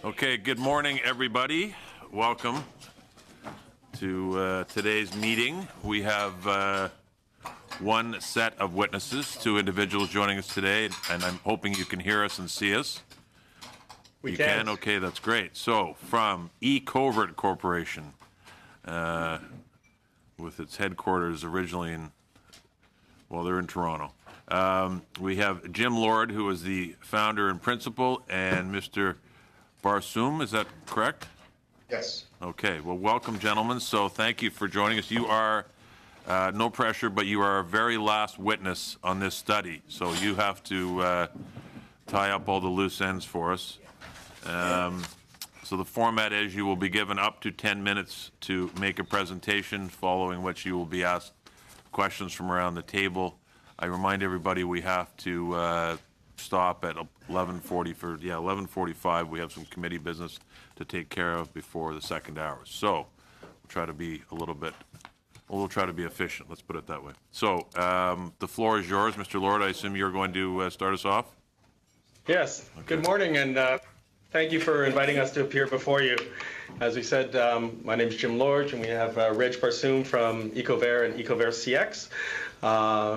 Okay, good morning, everybody. Welcome to today's meeting. We have one set of witnesses, two individuals joining us today, and I'm hoping you can hear us and see us. We you can. Okay, that's great. So, from eCovert Corporation, with its headquarters originally in, well, they're in Toronto. We have Jim Lord, who is the founder and principal, and Mr. Barsoum, is that correct? Yes. Okay, well, welcome, gentlemen. So thank you for joining us. You are, no pressure, but you are our very last witness on this study. So you have to tie up all the loose ends for us. So the format is you will be given up to 10 minutes to make a presentation, following which you will be asked questions from around the table. I remind everybody we have to stop at 11:45. We have some committee business to take care of before the second hour. So we'll try to be we'll try to be efficient, let's put it that way. So the floor is yours, Mr. Lord. I assume you're going to start us off? Yes. Okay. Good morning, and thank you for inviting us to appear before you. As we said, my name is Jim Lord, and we have Reg Barsoum from eCovert and eCovert CX,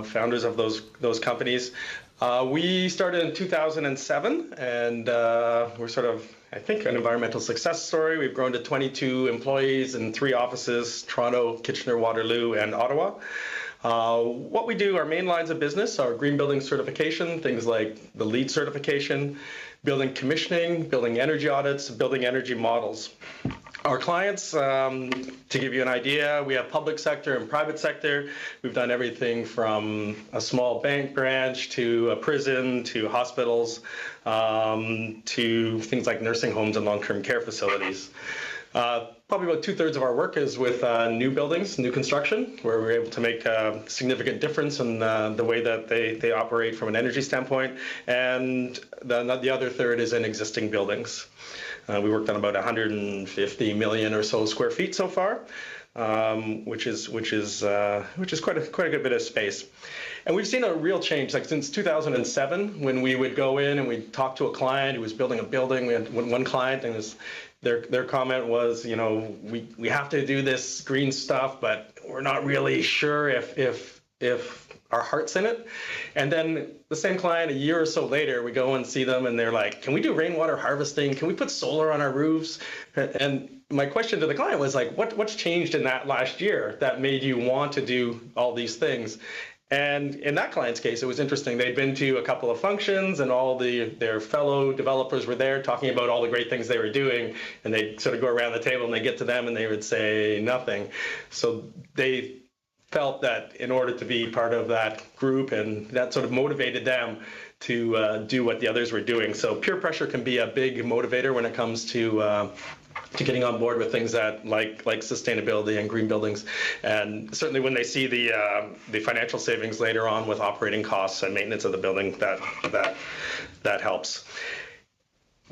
founders of those companies. We started in 2007, and we're sort of, I think, an environmental success story. We've grown to 22 employees in 3 offices: Toronto, Kitchener, Waterloo, and Ottawa. What we do, our main lines of business are green building certification, things like the LEED certification, building commissioning, building energy audits, building energy models. Our clients, to give you an idea, we have public sector and private sector. We've done everything from a small bank branch to a prison to hospitals, to things like nursing homes and long-term care facilities. Probably about 2/3 of our work is with new buildings, new construction, where we're able to make a significant difference in the way that they operate from an energy standpoint. And the other third is in existing buildings. We worked on about 150 million or so square feet so far, which is quite a good bit of space. And we've seen a real change, like since 2007, when we would go in and we'd talk to a client who was building a building. We had one client, and their comment was, you know, we have to do this green stuff, but we're not really sure if our heart's in it. And then the same client, a year or so later, we go and see them, and they're like, can we do rainwater harvesting? Can we put solar on our roofs? And my question to the client was like, what's changed in that last year that made you want to do all these things? And in that client's case, it was interesting. They'd been to a couple of functions, and all their fellow developers were there talking about all the great things they were doing, and they'd sort of go around the table, and they'd get to them, and they would say nothing. So they felt that in order to be part of that group, and that sort of motivated them to do what the others were doing. So peer pressure can be a big motivator when it comes to getting on board with things that like sustainability and green buildings, and certainly when they see the financial savings later on with operating costs and maintenance of the building, that helps.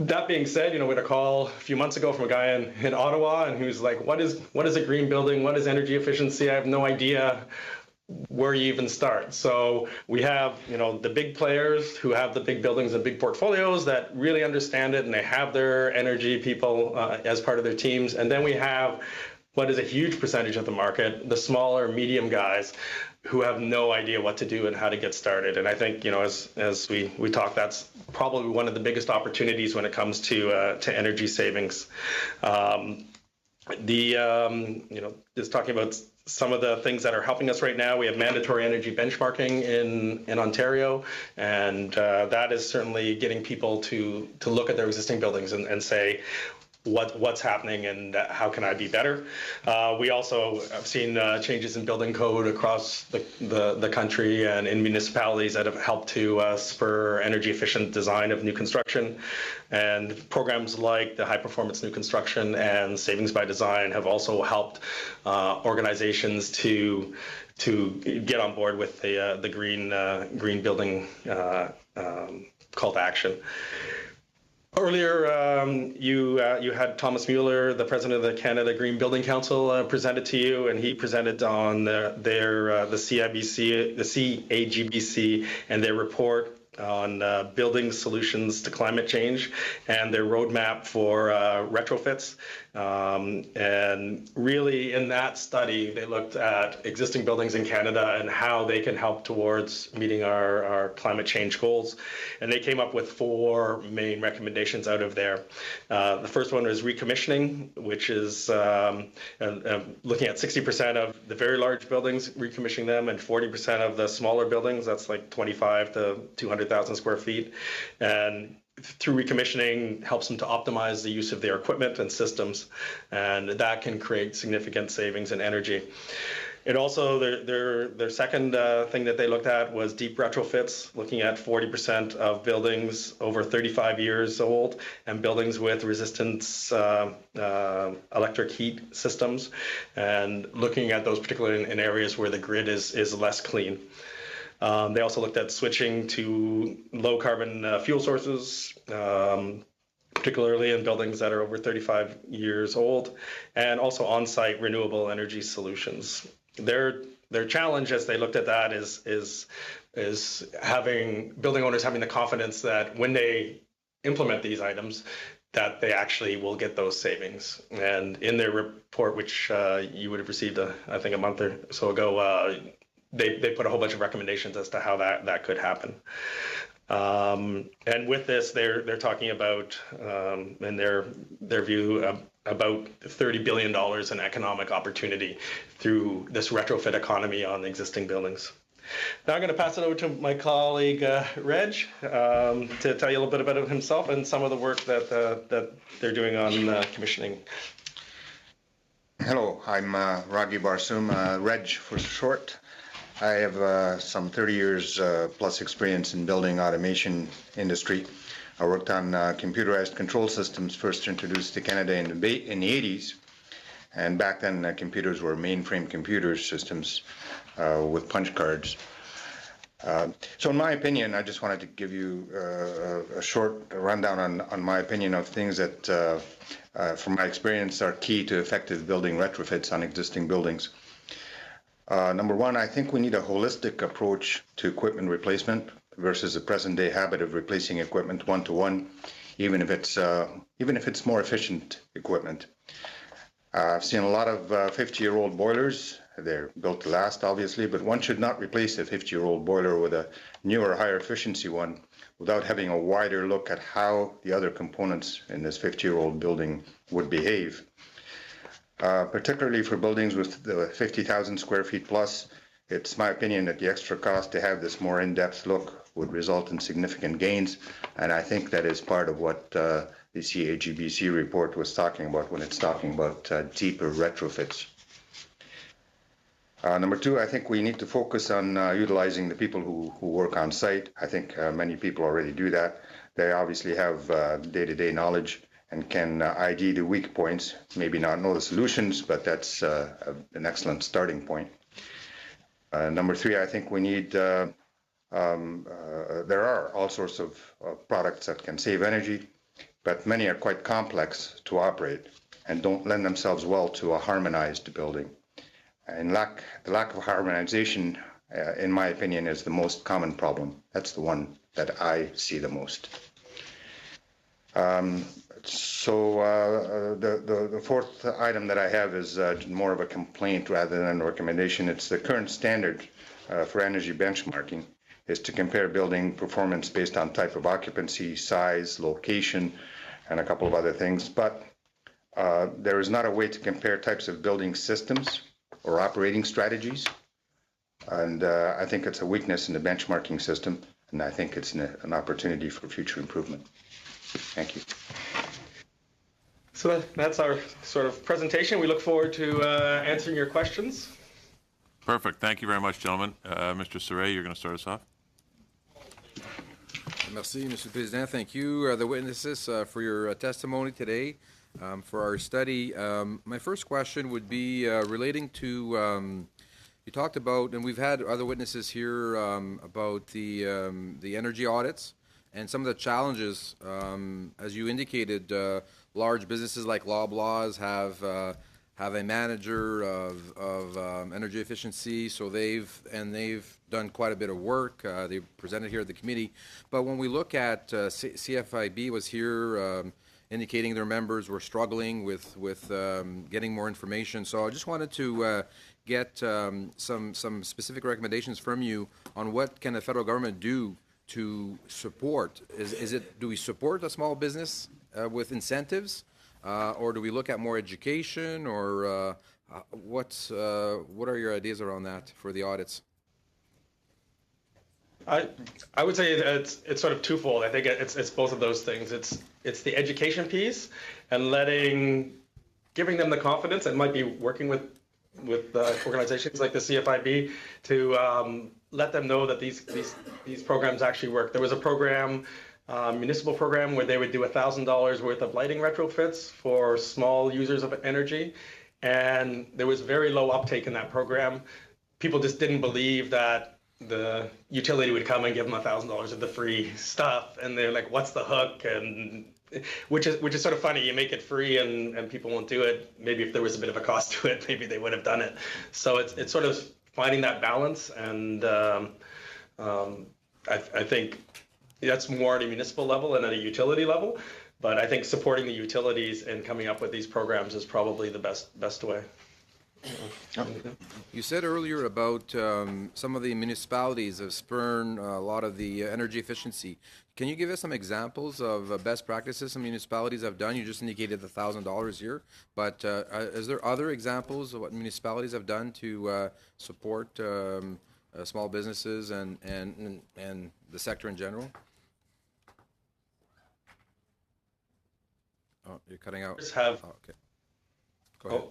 That being said, you know, we had a call a few months ago from a guy in Ottawa, and he was like, what is a green building? What is energy efficiency? I have no idea where you even start. So we have, you know, the big players who have the big buildings and big portfolios that really understand it, and they have their energy people as part of their teams. And then we have what is a huge percentage of the market, the smaller, medium guys who have no idea what to do and how to get started. And I think, you know, as we talk, that's probably one of the biggest opportunities when it comes to energy savings. You know, just talking about some of the things that are helping us right now, we have mandatory energy benchmarking in Ontario, and that is certainly getting people to look at their existing buildings and say, what's happening and how can I be better. We also have seen changes in building code across the country and in municipalities that have helped to spur energy efficient design of new construction. And programs like the High Performance New Construction and Savings by Design have also helped organizations to get on board with the green building call to action. Earlier, you had Thomas Mueller, the president of the Canada Green Building Council, presented to you, and he presented on the CAGBC, and their report on building solutions to climate change and their roadmap for retrofits. And really, in that study, they looked at existing buildings in Canada and how they can help towards meeting our climate change goals. And they came up with 4 main recommendations out of there. The first one is recommissioning, which is looking at 60% of the very large buildings, recommissioning them, and 40% of the smaller buildings, that's like 25 to 200,000 square feet. And through recommissioning helps them to optimize the use of their equipment and systems, and that can create significant savings in energy. It also, their second thing that they looked at was deep retrofits, looking at 40% of buildings over 35 years old and buildings with resistance electric heat systems, and looking at those particularly in areas where the grid is less clean. They also looked at switching to low carbon fuel sources, particularly in buildings that are over 35 years old, and also on-site renewable energy solutions. Their challenge as they looked at that is having building owners having the confidence that when they implement these items, that they actually will get those savings. And in their report, which you would have received, I think, a month or so ago, they put a whole bunch of recommendations as to how that could happen. And with this, they're talking about, in their view, about $30 billion in economic opportunity through this retrofit economy on existing buildings. Now I'm going to pass it over to my colleague, Reg, to tell you a little bit about himself and some of the work that they're doing on commissioning. Hello, I'm Raghi Barsoom, Reg for short. I have some 30 years plus experience in building automation industry. I worked on computerized control systems first introduced to Canada in the 80s. And back then, computers were mainframe computer systems with punch cards. So in my opinion, I just wanted to give you a short rundown on my opinion of things that, from my experience, are key to effective building retrofits on existing buildings. Number one, I think we need a holistic approach to equipment replacement versus the present-day habit of replacing equipment one-to-one, even if it's more efficient equipment. I've seen a lot of 50-year-old boilers. They're built to last, obviously, but one should not replace a 50-year-old boiler with a newer, higher efficiency one without having a wider look at how the other components in this 50-year-old building would behave. Particularly for buildings with 50,000 square feet plus, it's my opinion that the extra cost to have this more in-depth look would result in significant gains, and I think that is part of what the CAGBC report was talking about when it's talking about deeper retrofits. Number two, I think we need to focus on utilizing the people who work on site. I think many people already do that. They obviously have day-to-day knowledge and can ID the weak points, maybe not know the solutions, but that's an excellent starting point. Number three, I think we need, there are all sorts of products that can save energy, but many are quite complex to operate and don't lend themselves well to a harmonized building. And the lack of harmonization, in my opinion, is the most common problem. That's the one that I see the most. So the fourth item that I have is more of a complaint rather than a recommendation. It's the current standard for energy benchmarking is to compare building performance based on type of occupancy, size, location, and a couple of other things. But there is not a way to compare types of building systems or operating strategies. And I think it's a weakness in the benchmarking system, and I think it's an opportunity for future improvement. Thank you. So that's our sort of presentation. We look forward to answering your questions. Perfect. Thank you very much, gentlemen. Mr. Saray, you're going to start us off. Merci, Mr. President. Thank you, the witnesses, for your testimony today for our study. My first question would be relating to, you talked about, and we've had other witnesses here about the energy audits and some of the challenges. As you indicated, large businesses like Loblaws have a manager of energy efficiency, so they've done quite a bit of work. They presented here at the committee. But when we look at CFIB was here indicating their members were struggling with getting more information. So I just wanted to get some specific recommendations from you on what can the federal government do to support. Do we support a small business with incentives? Or do we look at more education, or what are your ideas around that for the audits? I would say it's sort of twofold. I think it's both of those things. It's the education piece and giving them the confidence, and might be working with organizations like the CFIB to let them know that these programs actually work. There was a program. Municipal program where they would do $1,000 worth of lighting retrofits for small users of energy, and there was very low uptake in that program. People just didn't believe that the utility would come and give them $1,000 of the free stuff, and they're like, "What's the hook?" And which is sort of funny. You make it free, and people won't do it. Maybe if there was a bit of a cost to it, maybe they would have done it. So it's sort of finding that balance, and I think that's more at a municipal level and at a utility level, but I think supporting the utilities and coming up with these programs is probably the best way. You said earlier about some of the municipalities have spurned a lot of the energy efficiency. Can you give us some examples of best practices some municipalities have done? You just indicated the $1,000 here, but is there other examples of what municipalities have done to support small businesses and the sector in general? Oh, you're cutting out. Okay. Go ahead.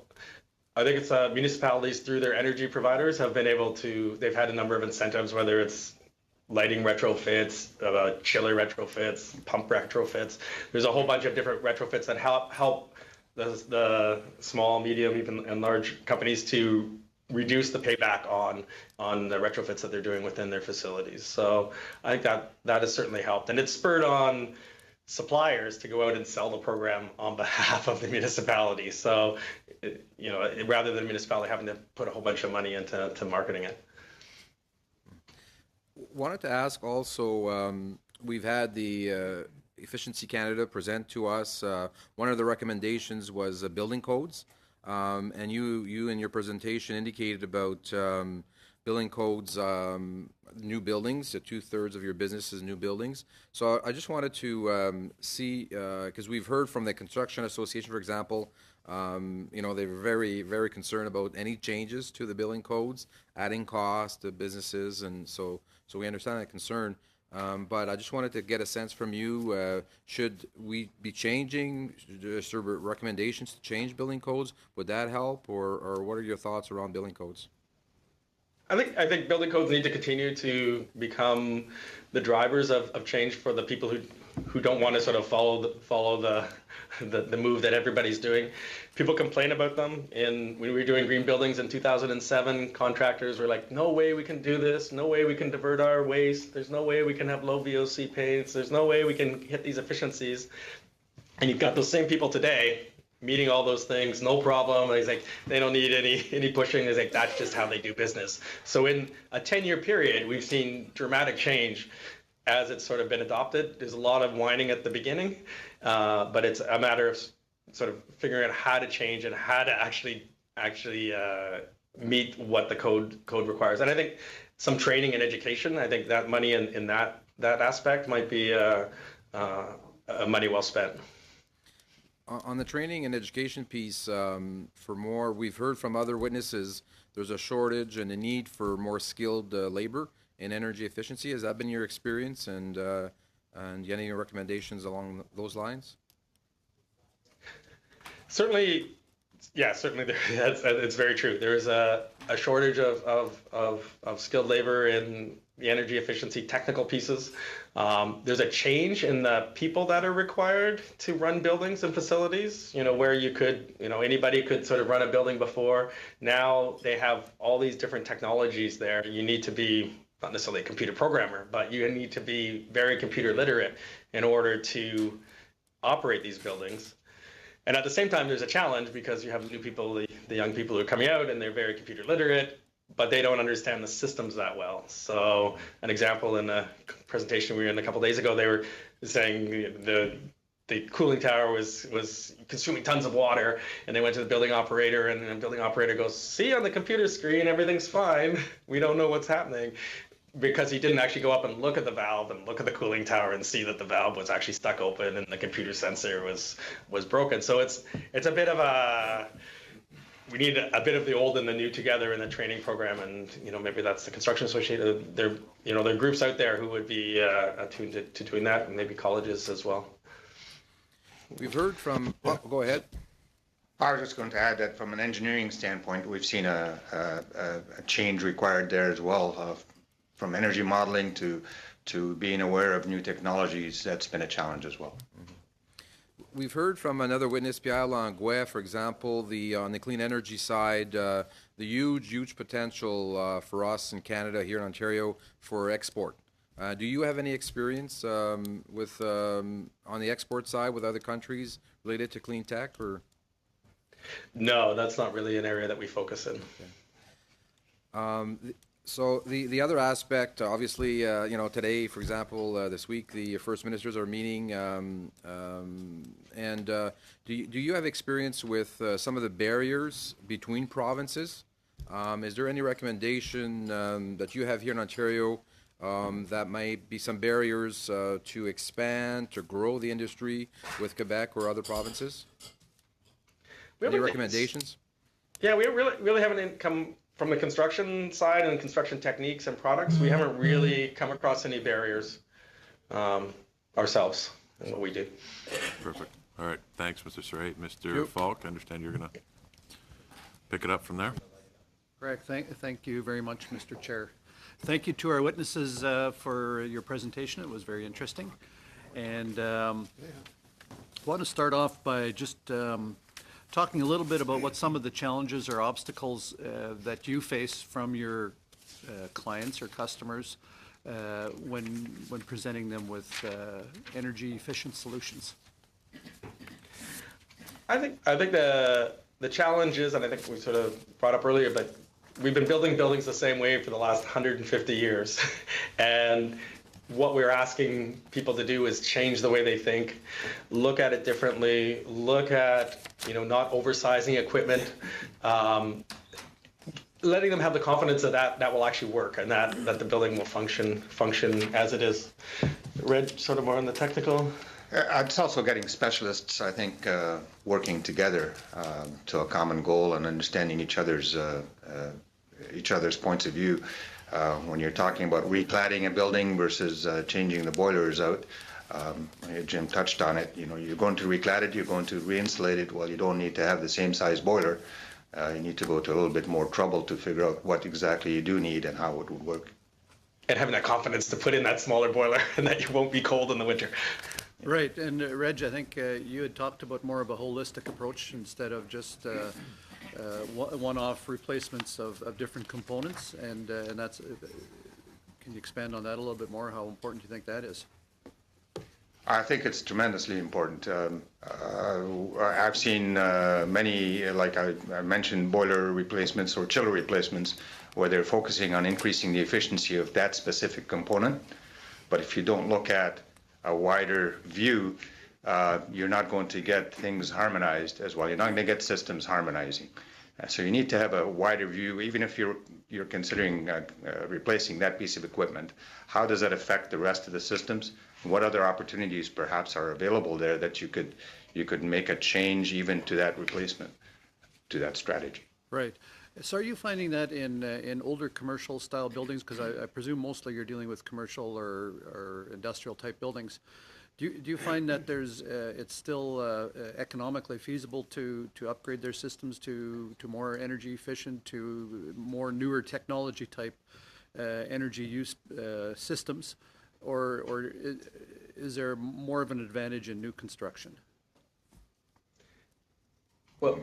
I think it's municipalities through their energy providers have been able to, they've had a number of incentives, whether it's lighting retrofits, chiller retrofits, pump retrofits. There's a whole bunch of different retrofits that help the small, medium, even and large companies to reduce the payback on the retrofits that they're doing within their facilities. So I think that has certainly helped, and it's spurred on suppliers to go out and sell the program on behalf of the municipality. So, rather than the municipality having to put a whole bunch of money into marketing it. Wanted to ask also, we've had the Efficiency Canada present to us. One of the recommendations was building codes, and you in your presentation indicated about building codes, new buildings, 2/3 of your business is new buildings. So I just wanted to see, because we've heard from the Construction Association, for example, they're very, very concerned about any changes to the building codes, adding cost to businesses, and so we understand that concern. But I just wanted to get a sense from you, should we be changing sort of recommendations to change building codes? Would that help, or what are your thoughts around building codes? I think building codes need to continue to become the drivers of change for the people who don't want to sort of follow the move that everybody's doing. People complain about them. When we were doing green buildings in 2007, contractors were like, "No way we can do this. No way we can divert our waste. There's no way we can have low VOC paints. There's no way we can hit these efficiencies." And you've got those same people today meeting all those things, no problem. And he's like, they don't need any pushing. He's like, that's just how they do business. So in a 10-year period, we've seen dramatic change as it's sort of been adopted. There's a lot of whining at the beginning, but it's a matter of sort of figuring out how to change and how to actually meet what the code requires. And I think some training and education, I think that money in that aspect might be money well spent. On the training and education piece, we've heard from other witnesses, there's a shortage and a need for more skilled labor in energy efficiency. Has that been your experience, and any recommendations along those lines? Certainly, yeah, certainly it's very true. There is a shortage of skilled labor in the energy efficiency technical pieces. There's a change in the people that are required to run buildings and facilities, where anybody could sort of run a building before. Now they have all these different technologies there. You need to be not necessarily a computer programmer, but you need to be very computer literate in order to operate these buildings. And at the same time, there's a challenge because you have new people, the young people who are coming out, and they're very computer literate, but they don't understand the systems that well. So an example in a presentation we were in a couple days ago, they were saying the cooling tower was consuming tons of water, and they went to the building operator, and the building operator goes, "See, on the computer screen, everything's fine. We don't know what's happening." Because he didn't actually go up and look at the valve and look at the cooling tower and see that the valve was actually stuck open and the computer sensor was broken. So it's a bit of we need a bit of the old and the new together in the training program, and maybe that's the construction association. There are groups out there who would be attuned to doing that, and maybe colleges as well. We've heard from. Oh, go ahead. I was just going to add that from an engineering standpoint, we've seen a change required there as well. From energy modeling to being aware of new technologies, that's been a challenge as well. We've heard from another witness, Pierre Langouet, for example, on the clean energy side, the huge potential for us in Canada, here in Ontario, for export. Do you have any experience with on the export side with other countries related to clean tech, or? No, that's not really an area that we focus in. Okay. So the other aspect, obviously, today, for example, this week, the first ministers are meeting, and do you have experience with some of the barriers between provinces? Is there any recommendation that you have here in Ontario that might be some barriers to expand, to grow the industry with Quebec or other provinces? Any recommendations? Yeah, we really haven't come from the construction side and construction techniques and products. We haven't really come across any barriers ourselves in what we do. Perfect. All right. Thanks, Mr. Saray. Mr. Falk, I understand you're going to pick it up from there. Correct. Thank you very much, Mr. Chair. Thank you to our witnesses for your presentation. It was very interesting. And I want to start off by just talking a little bit about what some of the challenges or obstacles that you face from your clients or customers when presenting them with energy efficient solutions. I think the challenge is, and I think we sort of brought up earlier, but we've been building buildings the same way for the last 150 years. And what we're asking people to do is change the way they think, look at it differently, look at, not oversizing equipment, letting them have the confidence that will actually work and that the building will function as it is. Reg, sort of more on the technical. It's also getting specialists, I think, working together to a common goal and understanding each other's points of view. When you're talking about recladding a building versus changing the boilers out, Jim touched on it. You're going to reclad it, you're going to re-insulate it. Well, you don't need to have the same size boiler. You need to go to a little bit more trouble to figure out what exactly you do need and how it would work. And having that confidence to put in that smaller boiler and that you won't be cold in the winter. Right, and Reg, I think you had talked about more of a holistic approach instead of just one-off replacements of different components, and that's. Can you expand on that a little bit more? How important do you think that is? I think it's tremendously important. I've seen many, like I mentioned, boiler replacements or chiller replacements, where they're focusing on increasing the efficiency of that specific component. But if you don't look at a wider view, you're not going to get things harmonized as well. You're not going to get systems harmonizing. So you need to have a wider view, even if you're considering replacing that piece of equipment. How does that affect the rest of the systems? What other opportunities perhaps are available there that you could make a change even to that replacement, to that strategy? Right. So are you finding that in older commercial style buildings, because I presume mostly you're dealing with commercial or industrial type buildings, Do you find that it's still economically feasible to upgrade their systems to more energy efficient, to more newer technology type energy use systems, or is there more of an advantage in new construction? Well,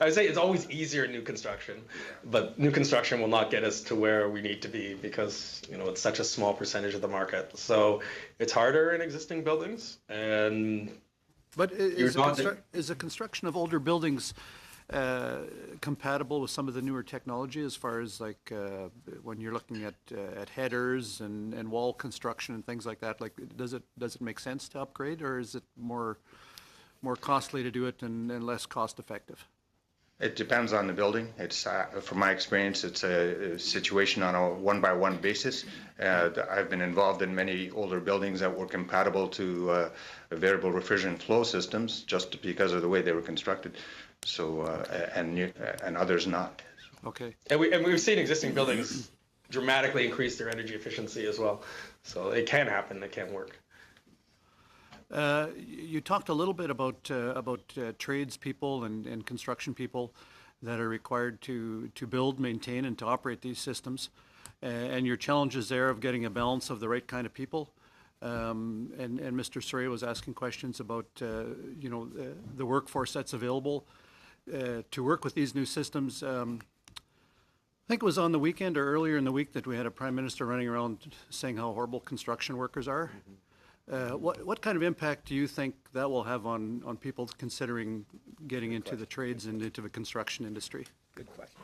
I say it's always easier in new construction, but new construction will not get us to where we need to be because, it's such a small percentage of the market. So it's harder in existing buildings, and But is not- the construction of older buildings compatible with some of the newer technology as far as when you're looking at headers and wall construction and things like that? Like, does it make sense to upgrade, or is it more costly to do it and less cost effective? It depends on the building. It's, from my experience, it's a situation on a one-by-one basis. I've been involved in many older buildings that were compatible to variable refrigerant flow systems just because of the way they were constructed. So, and others not. Okay. and we've seen existing buildings dramatically increase their energy efficiency as well. So it can happen. It can work. You talked a little bit about tradespeople and construction people that are required to build, maintain, and to operate these systems, and your challenges there of getting a balance of the right kind of people. And Mr. Surrey was asking questions about the workforce that's available to work with these new systems. I think it was on the weekend or earlier in the week that we had a prime minister running around saying how horrible construction workers are. What kind of impact do you think that will have on people considering getting into the trades and into the construction industry? Good question.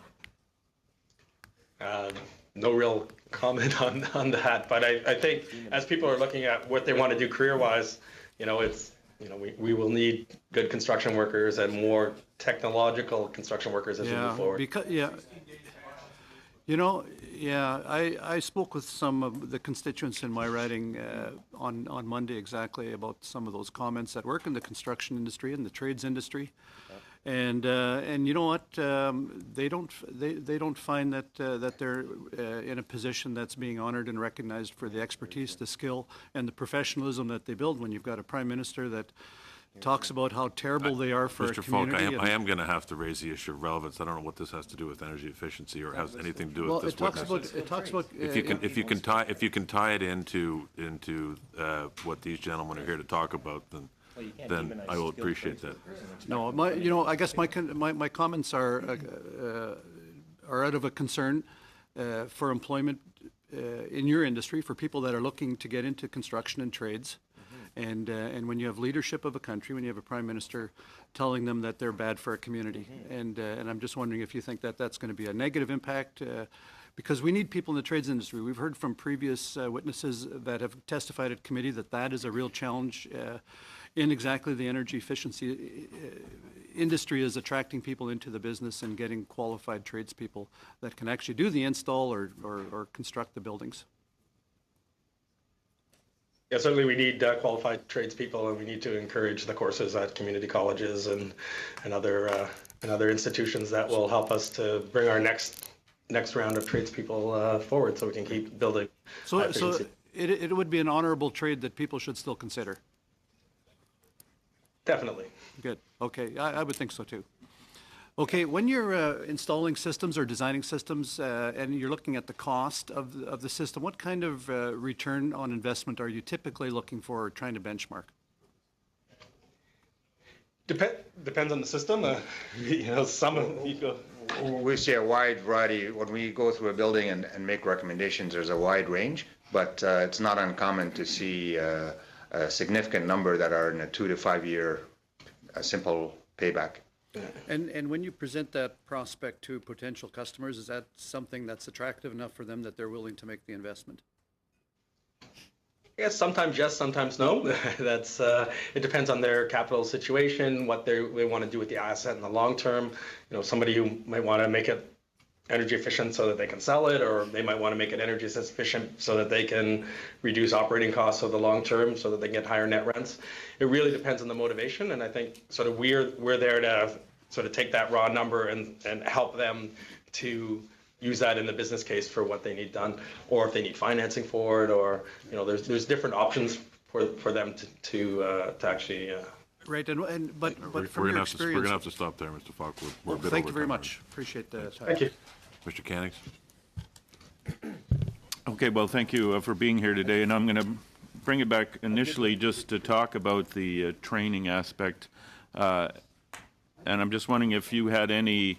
No real comment on that, but I think as people are looking at what they want to do career-wise, we will need good construction workers and more technological construction workers as we move forward. I spoke with some of the constituents in my riding on Monday exactly about some of those comments that work in the construction industry and the trades industry, and you know what, they don't find that they're in a position that's being honored and recognized for the expertise, the skill, and the professionalism that they build. When you've got a prime minister that talks about how terrible they are for Mr. a Falk, community. I am going to have to raise the issue of relevance. I don't know what this has to do with energy efficiency or has anything to do with Well, this witness. it talks about. If you can tie it into what these gentlemen are here to talk about, then I will appreciate that. No, I guess my comments are out of a concern for employment in your industry, for people that are looking to get into construction and trades. And when you have leadership of a country, when you have a prime minister telling them that they're bad for a community, and I'm just wondering if you think that that's going to be a negative impact, because we need people in the trades industry. We've heard from previous witnesses that have testified at committee that is a real challenge in exactly the energy efficiency industry, is attracting people into the business and getting qualified tradespeople that can actually do the install or construct the buildings. Yeah, certainly we need qualified tradespeople, and we need to encourage the courses at community colleges and other institutions that will help us to bring our next round of tradespeople forward, so we can keep building. So it would be an honorable trade that people should still consider. Definitely. Good. Okay, I would think so too. Okay, when you're installing systems or designing systems and you're looking at the cost of the system, what kind of return on investment are you typically looking for or trying to benchmark? Depends on the system. We see a wide variety. When we go through a building and make recommendations, there's a wide range, but it's not uncommon to see a significant number that are in a 2 to 5 year simple payback. And when you present that prospect to potential customers, is that something that's attractive enough for them that they're willing to make the investment? Yes, sometimes no. That's it depends on their capital situation, what they want to do with the asset in the long term. Somebody who might want to make it energy efficient so that they can sell it, or they might want to make it energy efficient so that they can reduce operating costs over the long term, so that they can get higher net rents. It really depends on the motivation, and I think sort of we're there to sort of take that raw number and help them to use that in the business case for what they need done, or if they need financing for it, or there's different options for them to actually. Right, but We're from going your to experience. have to stop there, Mr. Falk. We're a bit Thank you over very time much. Appreciate the time. Thank you. already. Mr. Cannings? Okay, well, thank you for being here today, and I'm going to bring it back initially just to talk about the training aspect. And I'm just wondering if you had any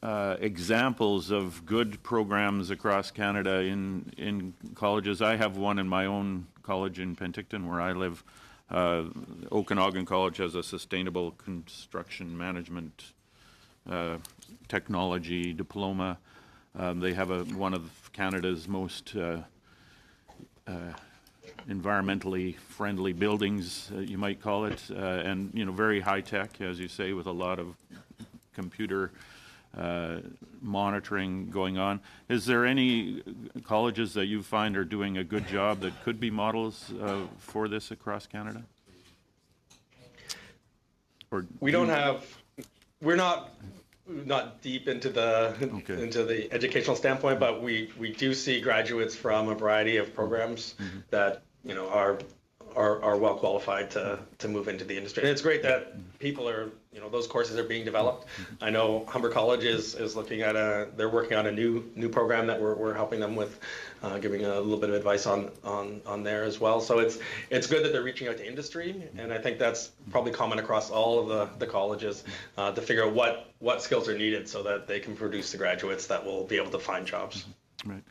examples of good programs across Canada in colleges. I have one in my own college in Penticton, where I live. Okanagan College has a sustainable construction management technology diploma. They have one of Canada's most environmentally friendly buildings, you might call it, and very high tech, as you say, with a lot of computer monitoring going on. Is there any colleges that you find are doing a good job that could be models for this across Canada? Or We're not deep into the Okay. into the educational standpoint, but we do see graduates from a variety of programs that are well qualified to move into the industry. And it's great that people are those courses are being developed. I know Humber College is looking at they're working on a new program that we're helping them with, giving a little bit of advice on there as well. So it's good that they're reaching out to industry, and I think that's probably common across all of the colleges to figure out what skills are needed so that they can produce the graduates that will be able to find jobs. Right.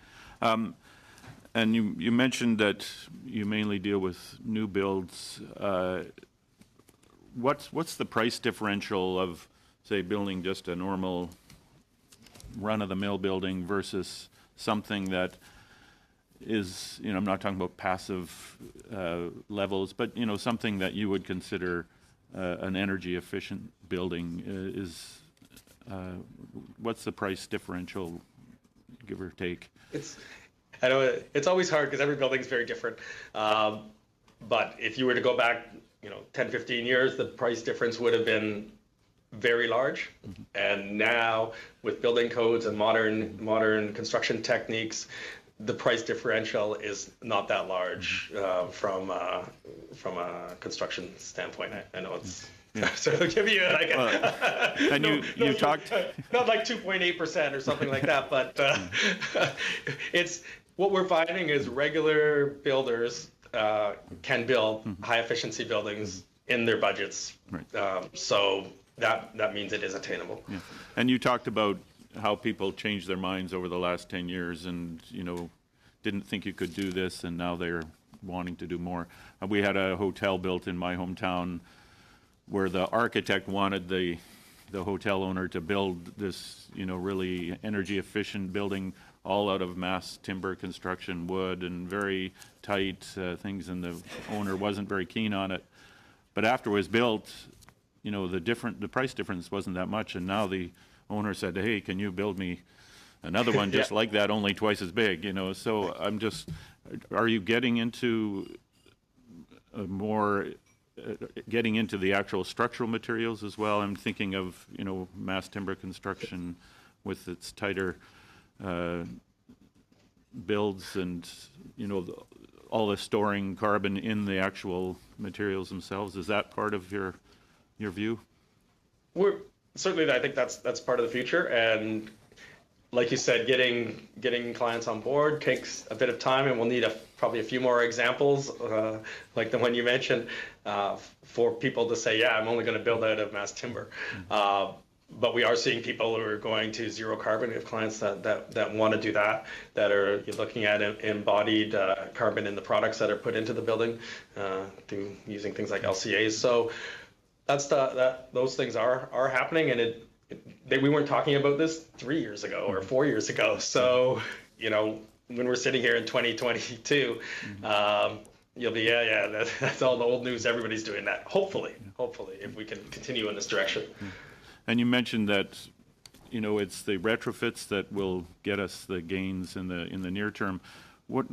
And you mentioned that you mainly deal with new builds. What's the price differential of, say, building just a normal run-of-the-mill building versus something that is, I'm not talking about passive levels, but something that you would consider an energy-efficient building what's the price differential, give or take? I know it's always hard because every building is very different. But if you were to go back, 10, 15 years, the price difference would have been very large. And now with building codes and modern construction techniques, the price differential is not that large from a construction standpoint. I know it's so I'll give you like And you talked not like 2.8% or something like that, but it's what we're finding is regular builders can build high efficiency buildings in their budgets. Right. So that means it is attainable. Yeah. And you talked about how people changed their minds over the last 10 years and, didn't think you could do this, and now they're wanting to do more. We had a hotel built in my hometown where the architect wanted the hotel owner to build this, really energy efficient building all out of mass timber construction, wood, and very tight things, and the owner wasn't very keen on it. But after it was built, the price difference wasn't that much, and now the owner said, "Hey, can you build me another one just like that, only twice as big?" So I'm just, are you getting into getting into the actual structural materials as well? I'm thinking of, mass timber construction with its tighter builds and, all the storing carbon in the actual materials themselves. Is that part of your view? I think that's part of the future, and like you said, getting clients on board takes a bit of time, and we'll need probably a few more examples like the one you mentioned for people to say, yeah, I'm only going to build out of mass timber. But we are seeing people who are going to zero carbon. We have clients that want to do that are looking at embodied carbon in the products that are put into the building using things like LCAs. So those things are happening, and we weren't talking about this 3 years ago or 4 years ago. So, when we're sitting here in 2022, you'll be, that's all the old news. Everybody's doing that. Hopefully, if we can continue in this direction. And you mentioned that, it's the retrofits that will get us the gains in the near term. What,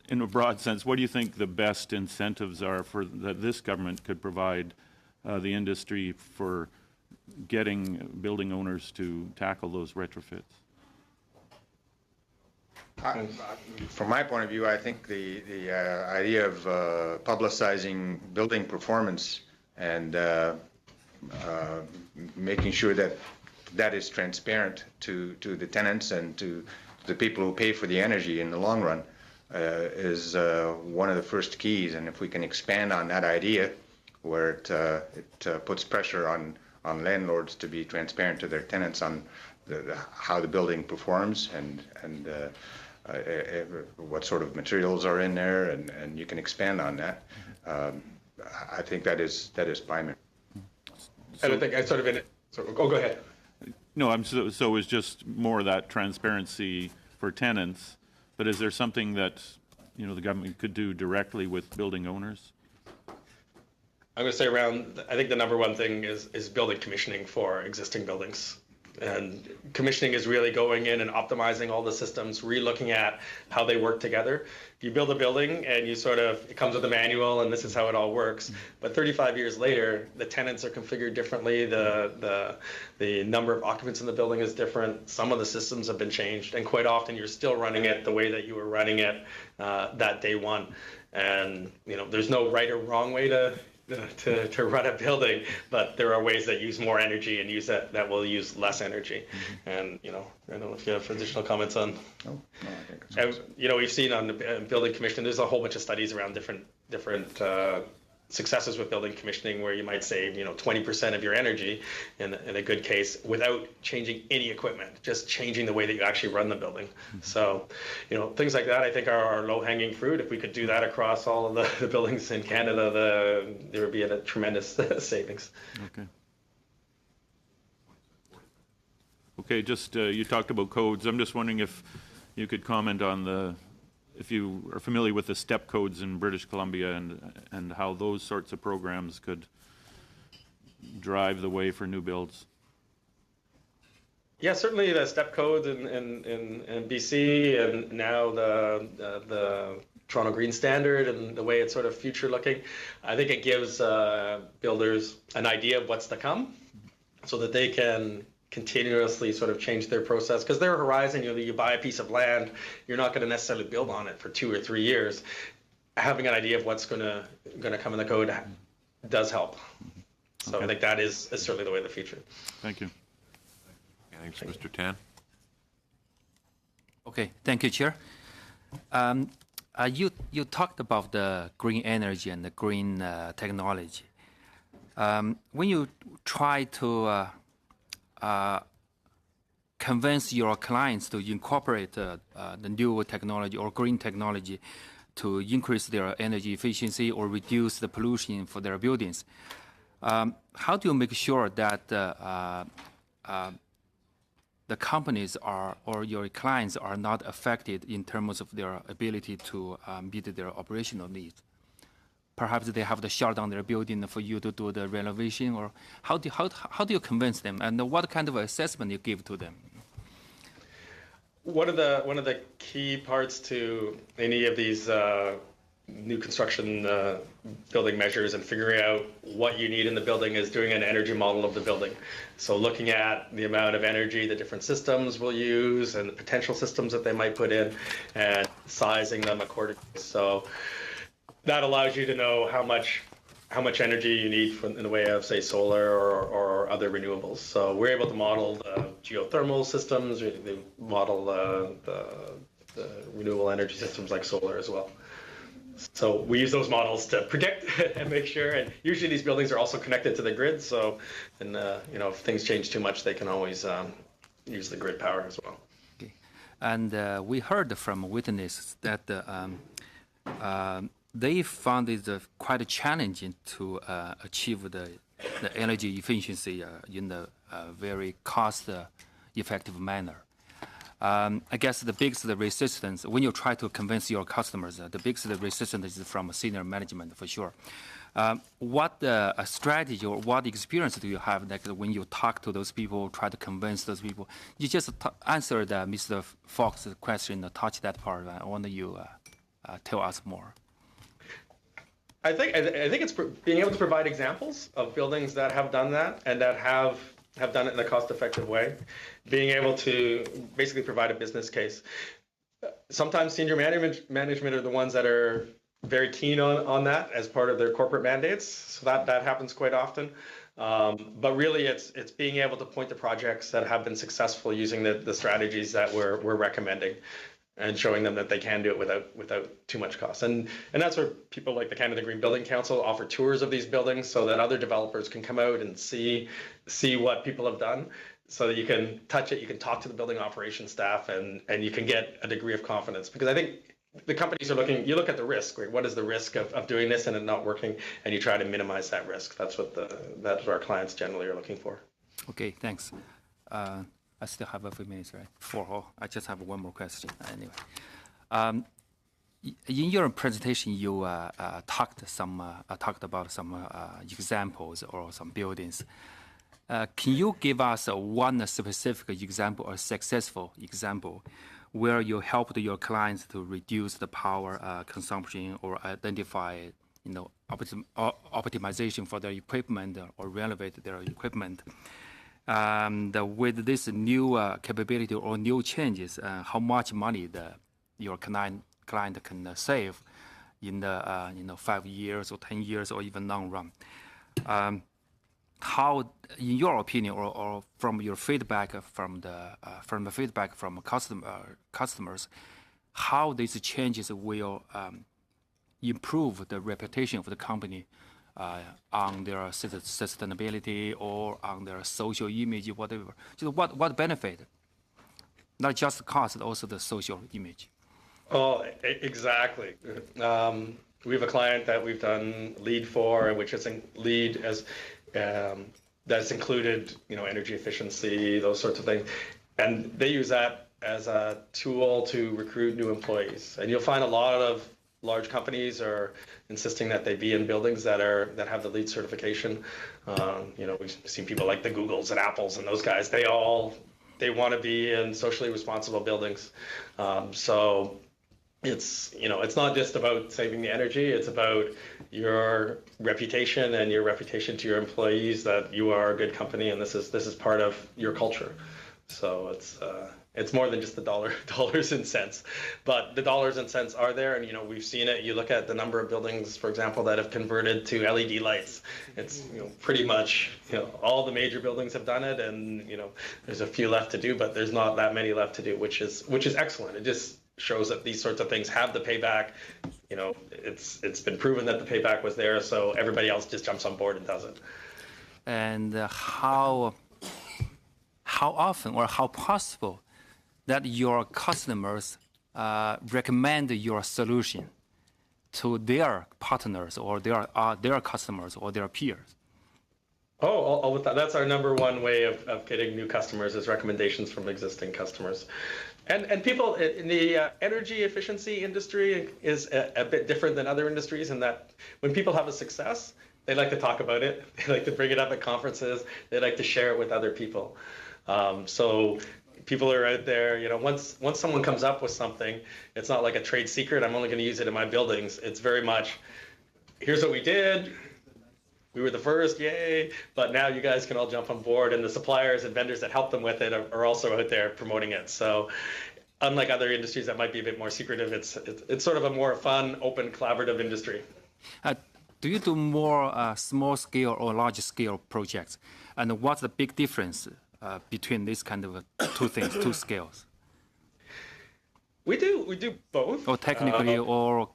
in a broad sense, what do you think the best incentives are that this government could provide the industry for getting building owners to tackle those retrofits? From my point of view, I think the idea of publicizing building performance and making sure that that is transparent to the tenants and to the people who pay for the energy in the long run is one of the first keys. And if we can expand on that idea, where it puts pressure on landlords to be transparent to their tenants on how the building performs and what sort of materials are in there, and you can expand on that. I think that is primary. And I think I sort of in it. Oh, go ahead. No, so it's just more of that transparency for tenants, but is there something that, you know, the government could do directly with building owners? I'm going to say I think the number one thing is building commissioning for existing buildings. And commissioning is really going in and optimizing all the systems, re-looking at how they work together. If you build a building and it comes with a manual and this is how it all works, but 35 years later, the tenants are configured differently, the number of occupants in the building is different, some of the systems have been changed, and quite often you're still running it the way that you were running it that day one. And, you know, there's no right or wrong way to run a building, but there are ways that use more energy and use that will use less energy. And, you know, I don't know if you have additional comments on. No, I think it's You know, we've seen on the building commission, there's a whole bunch of studies around different successes with building commissioning where you might save, you know, 20% of your energy in a good case without changing any equipment, just changing the way that you actually run the building. So, you know, things like that I think are low-hanging fruit. If we could do that across all of the buildings in Canada, there would be a tremendous savings. Okay. Okay, just you talked about codes. I'm just wondering if you could comment on if you are familiar with the STEP codes in British Columbia and how those sorts of programs could drive the way for new builds. Yeah, certainly the STEP codes in BC and now the Toronto Green Standard and the way it's sort of future looking, I think it gives builders an idea of what's to come so that they can continuously sort of change their process, because their horizon, you buy a piece of land, you're not going to necessarily build on it for 2 or 3 years. Having an idea of what's going to come in the code does help. So I think that is certainly the way of the future. Thank you. Thanks, Mr. Tan. Okay, thank you, Chair. You talked about the green energy and the green technology. When you try to convince your clients to incorporate the new technology or green technology to increase their energy efficiency or reduce the pollution for their buildings, how do you make sure that the companies or your clients are not affected in terms of their ability to meet their operational needs? Perhaps they have to shut down their building for you to do the renovation, or how do you convince them, and what kind of assessment you give to them? One of the key parts to any of these new construction building measures and figuring out what you need in the building is doing an energy model of the building. So looking at the amount of energy the different systems will use and the potential systems that they might put in and sizing them accordingly. So that allows you to know how much energy you need in the way of, say, solar or other renewables. So we're able to model the geothermal systems, we model the renewable energy systems like solar as well. So we use those models to predict and make sure. And usually these buildings are also connected to the grid. So, and you know, if things change too much, they can always use the grid power as well. Okay. And we heard from witnesses that they found it quite challenging to achieve the energy efficiency in a very cost-effective manner. I guess the biggest resistance, when you try to convince your customers, the biggest resistance is from senior management for sure. What strategy or what experience do you have like, when you talk to those people, try to convince those people? You just answered Mr. Fox's question, touch that part. I want you tell us more. I think it's being able to provide examples of buildings that have done that and that have done it in a cost-effective way. Being able to basically provide a business case. Sometimes senior management are the ones that are very keen on that as part of their corporate mandates. So that happens quite often. But really, it's being able to point to projects that have been successful using the strategies that we're recommending, and showing them that they can do it without too much cost. And that's where people like the Canada Green Building Council offer tours of these buildings so that other developers can come out and see what people have done, so that you can touch it, you can talk to the building operations staff, and you can get a degree of confidence. Because I think the companies are looking, you look at the risk, right? What is the risk of doing this and it not working, and you try to minimize that risk. That's what our clients generally are looking for. Okay, thanks. I still have a few minutes, right? 4. Oh, I just have one more question. Anyway, in your presentation, you talked about some examples or some buildings. Can you give us one specific example, or successful example, where you helped your clients to reduce the power consumption, or identify, optimization for their equipment, or renovate their equipment? With this new capability or new changes, how much money your client can save in the 5 years or 10 years or even long run? How, in your opinion, or from your feedback from the feedback from customers, how these changes will improve the reputation of the company on their sustainability or on their social image, whatever? So what benefit? Not just the cost, but also the social image. Oh, exactly. We have a client that we've done LEED for, which is LEED as that's included, energy efficiency, those sorts of things, and they use that as a tool to recruit new employees. And you'll find a lot of large companies are insisting that they be in buildings that have the LEED certification. We've seen people like the Googles and Apples and those guys. They want to be in socially responsible buildings. So it's not just about saving the energy. It's about your reputation and your reputation to your employees that you are a good company and this is part of your culture. So it's more than just the dollars and cents, but the dollars and cents are there, and we've seen it. You look at the number of buildings, for example, that have converted to LED lights. It's pretty much all the major buildings have done it, and there's a few left to do, but there's not that many left to do, which is excellent. It just shows that these sorts of things have the payback. It's been proven that the payback was there, so everybody else just jumps on board and does it. And how often or how possible that your customers recommend your solution to their partners or their customers or their peers? Oh, that's our number one way of getting new customers, is recommendations from existing customers. And people in the energy efficiency industry is a bit different than other industries in that when people have a success, they like to talk about it. They like to bring it up at conferences. They like to share it with other people. So people are out there, once someone comes up with something, it's not like a trade secret. I'm only going to use it in my buildings. It's very much, here's what we did. We were the first, yay. But now you guys can all jump on board, and the suppliers and vendors that help them with it are also out there promoting it. So unlike other industries that might be a bit more secretive, it's sort of a more fun, open, collaborative industry. Do you do more small scale or large scale projects? And what's the big difference between these kind of two things, two scales? We do both. Or technically, or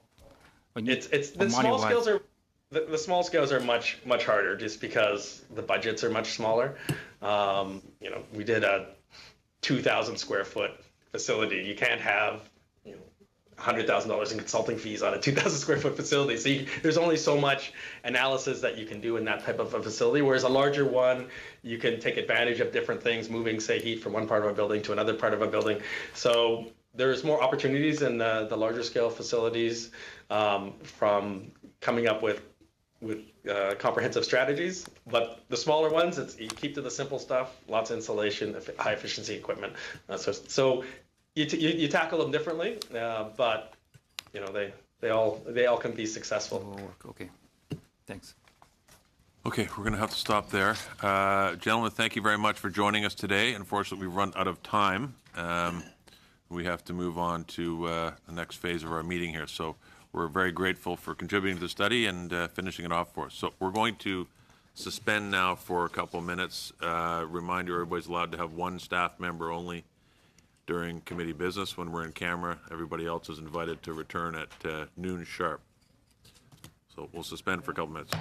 it's the small scales are the small scales are much harder just because the budgets are much smaller. We did a 2,000 square foot facility. You can't have $100,000 in consulting fees on a 2,000 square foot facility. So there's only so much analysis that you can do in that type of a facility. Whereas a larger one, you can take advantage of different things, moving, say, heat from one part of a building to another part of a building. So there's more opportunities in the larger scale facilities from coming up with comprehensive strategies. But the smaller ones, you keep to the simple stuff, lots of insulation, high efficiency equipment. So you tackle them differently, but they all can be successful. Okay, thanks. Okay, we're going to have to stop there. Gentlemen, thank you very much for joining us today. Unfortunately, we've run out of time. We have to move on to the next phase of our meeting here. So we're very grateful for contributing to the study and finishing it off for us. So we're going to suspend now for a couple of minutes. Reminder, everybody's allowed to have one staff member only during committee business when we're in camera. Everybody else is invited to return at noon sharp. So we'll suspend for a couple minutes.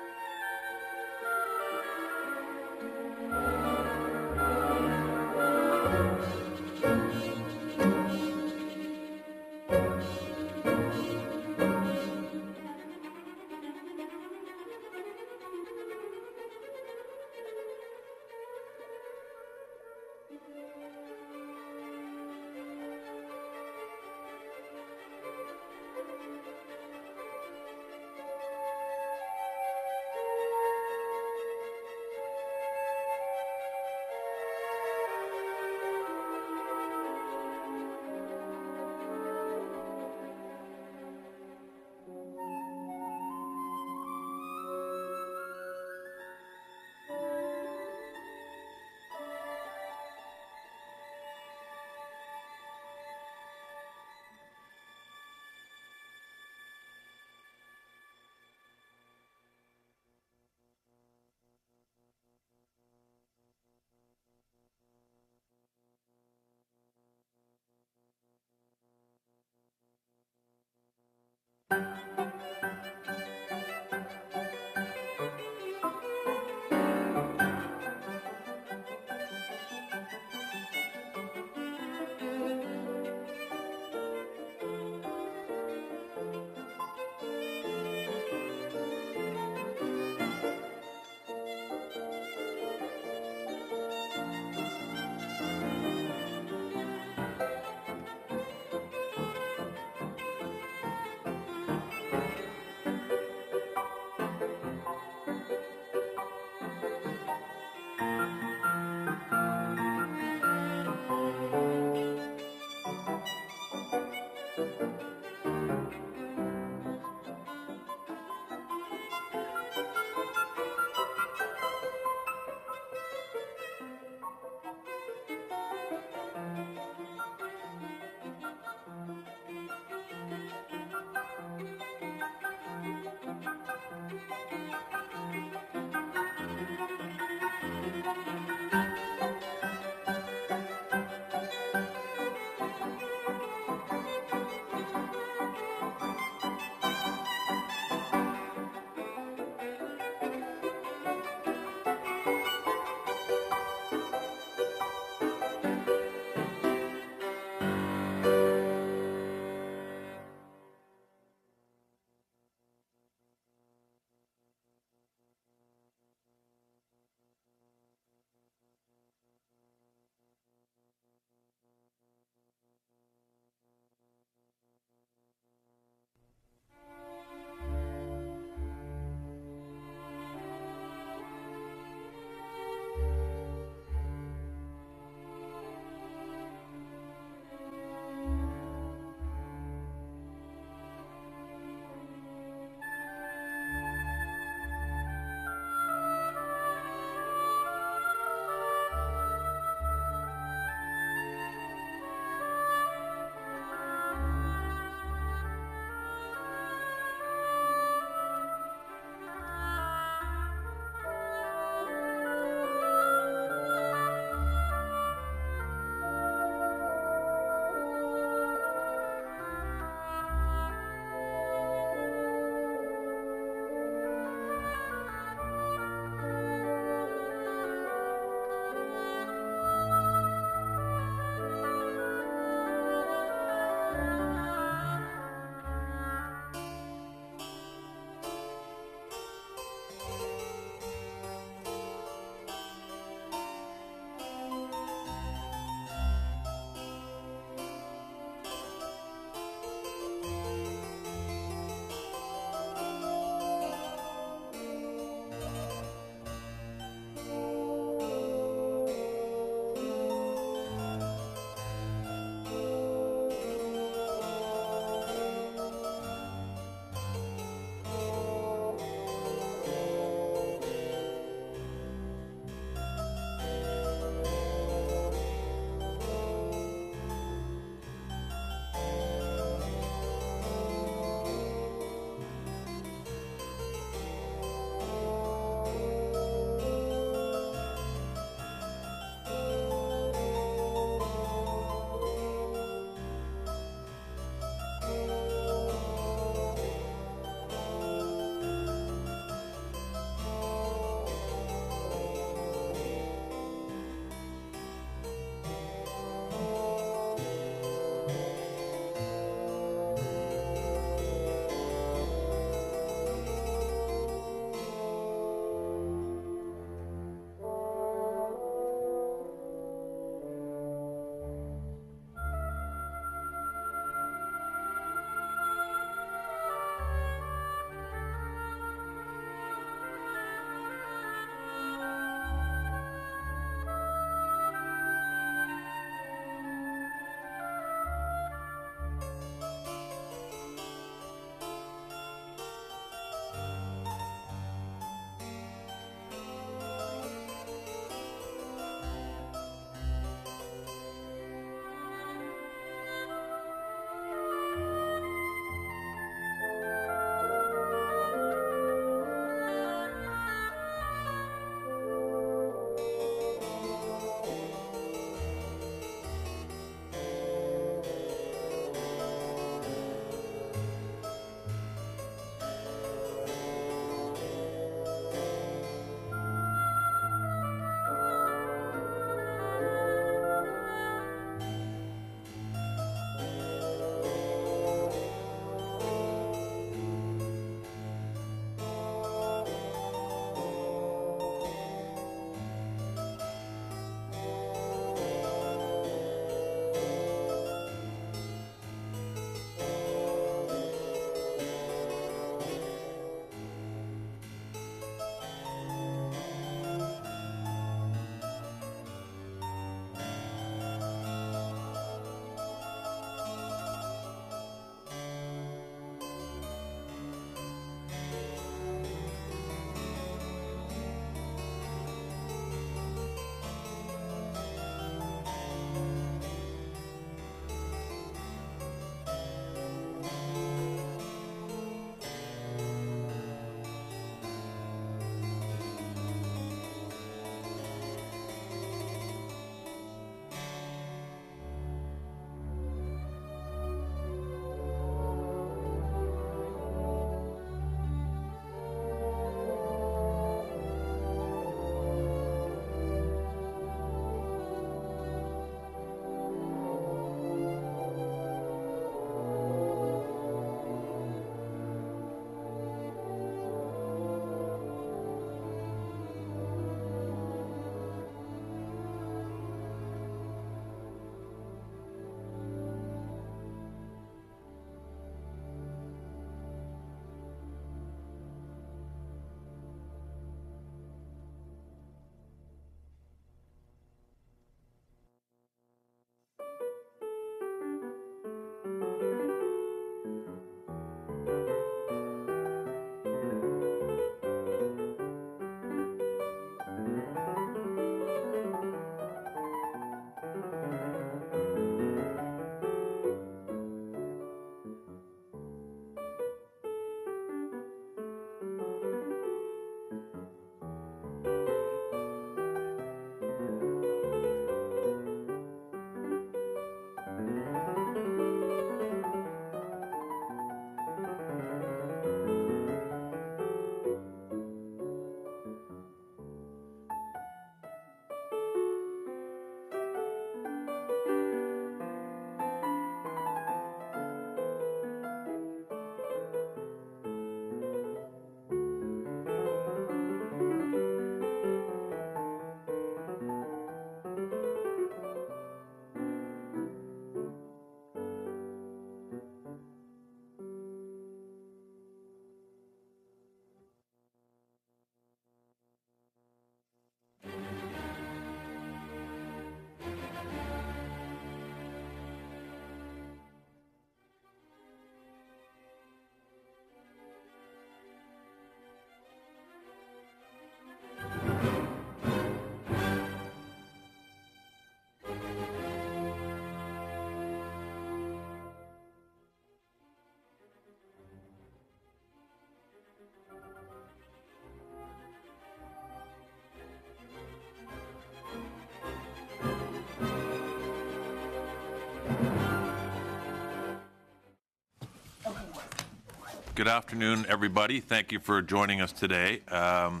Good afternoon, everybody. Thank you for joining us today. I'd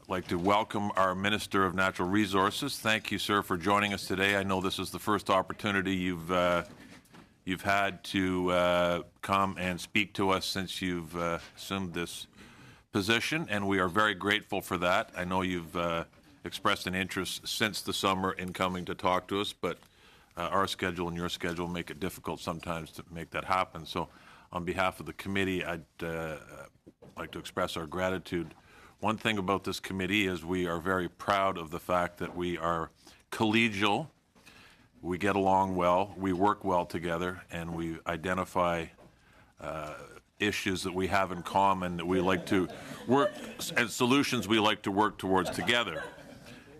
like to welcome our Minister of Natural Resources. Thank you, sir, for joining us today. I know this is the first opportunity you've had to come and speak to us since you've assumed this position, and we are very grateful for that. I know you've expressed an interest since the summer in coming to talk to us, but our schedule and your schedule make it difficult sometimes to make that happen. So on behalf of the committee, I'd like to express our gratitude. One thing about this committee is we are very proud of the fact that we are collegial, we get along well, we work well together, and we identify issues that we have in common that we like to work, and solutions we like to work towards together.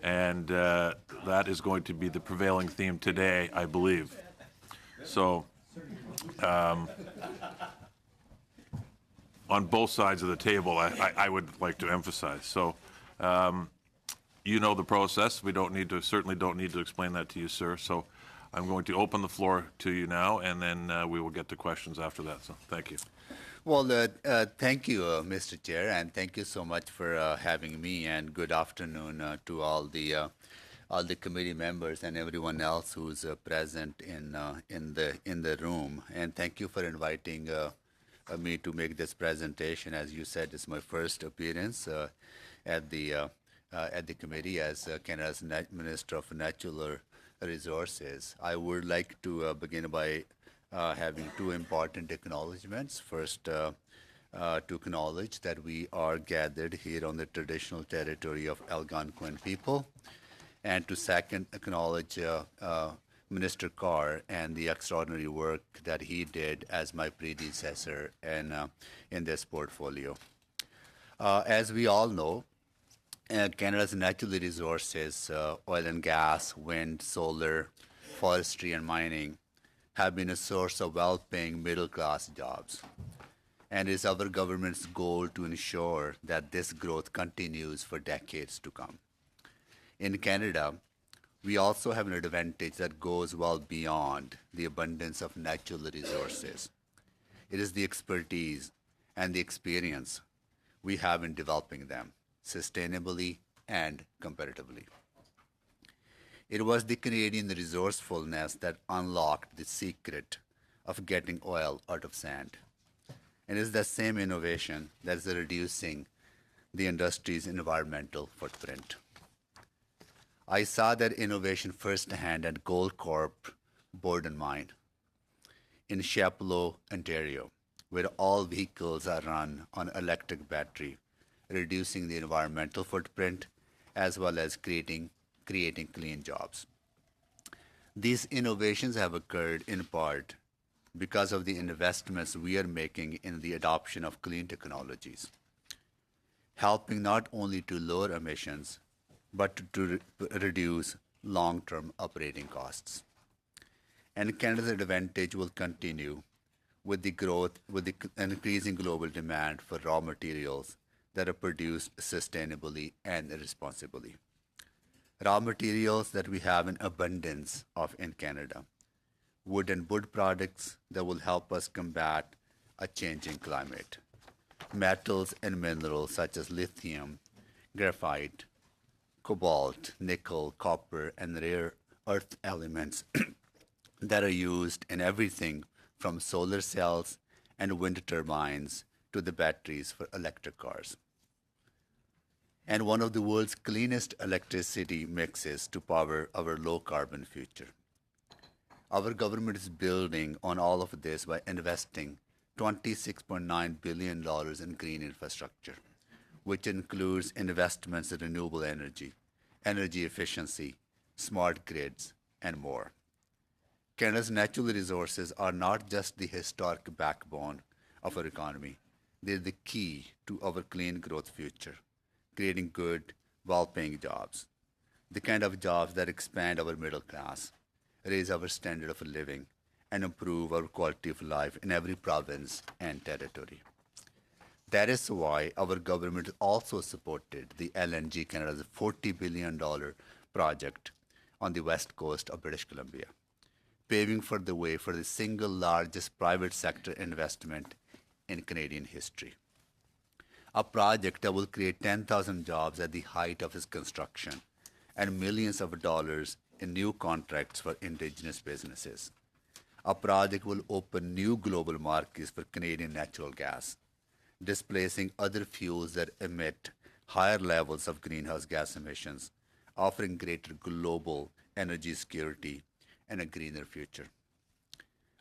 And that is going to be the prevailing theme today, I believe. So, on both sides of the table, I would like to emphasize. So, you know the process. We certainly don't need to explain that to you, sir. So, I'm going to open the floor to you now, and then we will get to questions after that. So, thank you. Well, thank you, Mr. Chair, and thank you so much for having me. And good afternoon to all the committee members and everyone else who's present in the room. And thank you for inviting me to make this presentation. As you said, it's my first appearance at the committee as Canada's Minister of Natural Resources. I would like to begin by having two important acknowledgements. First, to acknowledge that we are gathered here on the traditional territory of Algonquin people, and to second, acknowledge Minister Carr and the extraordinary work that he did as my predecessor in this portfolio. As we all know, Canada's natural resources, oil and gas, wind, solar, forestry, and mining, have been a source of well-paying middle-class jobs. And it is our government's goal to ensure that this growth continues for decades to come. In Canada, we also have an advantage that goes well beyond the abundance of natural resources. It is the expertise and the experience we have in developing them sustainably and competitively. It was the Canadian resourcefulness that unlocked the secret of getting oil out of sand. And it is the same innovation that is reducing the industry's environmental footprint. I saw that innovation firsthand at Goldcorp Borden Mine in Chapleau, Ontario, where all vehicles are run on electric battery, reducing the environmental footprint as well as creating clean jobs. These innovations have occurred in part because of the investments we are making in the adoption of clean technologies, helping not only to lower emissions, but to reduce long-term operating costs. And Canada's advantage will continue with the increasing global demand for raw materials that are produced sustainably and responsibly. Raw materials that we have in abundance of in Canada, wood and wood products that will help us combat a changing climate, metals and minerals such as lithium, graphite, cobalt, nickel, copper, and rare earth elements that are used in everything from solar cells and wind turbines to the batteries for electric cars. And one of the world's cleanest electricity mixes to power our low-carbon future. Our government is building on all of this by investing $26.9 billion in green infrastructure, which includes investments in renewable energy, energy efficiency, smart grids, and more. Canada's natural resources are not just the historic backbone of our economy. They're the key to our clean growth future, creating good, well-paying jobs, the kind of jobs that expand our middle class, raise our standard of living, and improve our quality of life in every province and territory. That is why our government also supported the LNG Canada's $40 billion project on the west coast of British Columbia, paving for the way for the single largest private sector investment in Canadian history. A project that will create 10,000 jobs at the height of its construction and millions of dollars in new contracts for Indigenous businesses. A project will open new global markets for Canadian natural gas, displacing other fuels that emit higher levels of greenhouse gas emissions, offering greater global energy security and a greener future.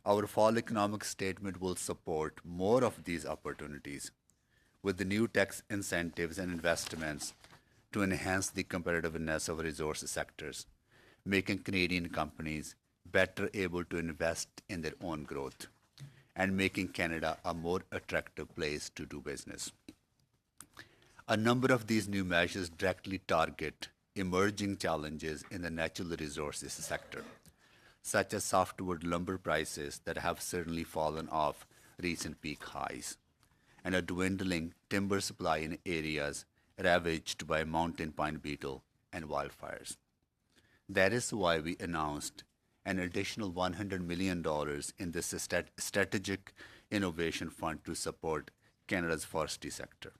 Our fall economic statement will support more of these opportunities with the new tax incentives and investments to enhance the competitiveness of resource sectors, making Canadian companies better able to invest in their own growth and making Canada a more attractive place to do business. A number of these new measures directly target emerging challenges in the natural resources sector, such as softwood lumber prices that have certainly fallen off recent peak highs, and a dwindling timber supply in areas ravaged by mountain pine beetle and wildfires. That is why we announced an additional $100 million in this strategic innovation fund to support Canada's forestry sector.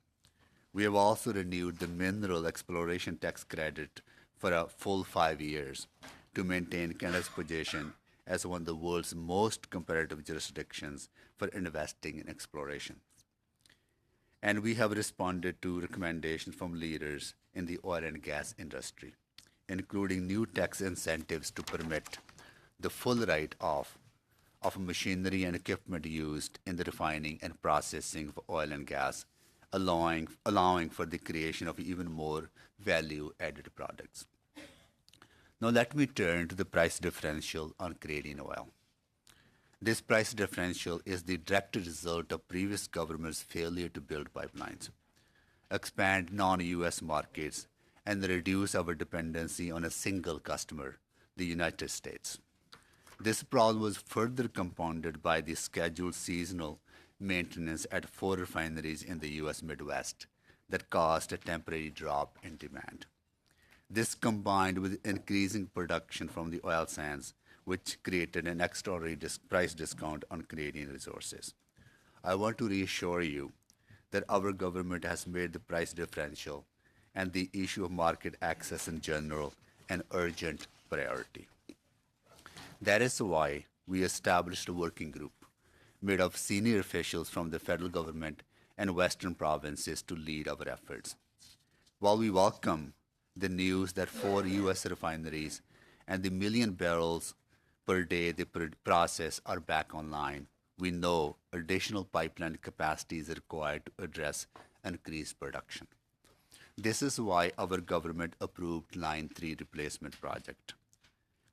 We have also renewed the mineral exploration tax credit for a full 5 years to maintain Canada's position as one of the world's most competitive jurisdictions for investing in exploration. And we have responded to recommendations from leaders in the oil and gas industry, including new tax incentives to permit the full write-off of machinery and equipment used in the refining and processing of oil and gas, allowing for the creation of even more value-added products. Now let me turn to the price differential on Canadian oil. This price differential is the direct result of previous governments' failure to build pipelines, expand non-U.S. markets, and reduce our dependency on a single customer, the United States. This problem was further compounded by the scheduled seasonal maintenance at 4 refineries in the U.S. Midwest that caused a temporary drop in demand. This combined with increasing production from the oil sands, which created an extraordinary price discount on Canadian resources. I want to reassure you that our government has made the price differential and the issue of market access in general an urgent priority. That is why we established a working group made of senior officials from the federal government and western provinces to lead our efforts. While we welcome the news that 4 U.S. refineries and the million barrels per day they process are back online, we know additional pipeline capacity is required to address increased production. This is why our government approved Line 3 replacement project.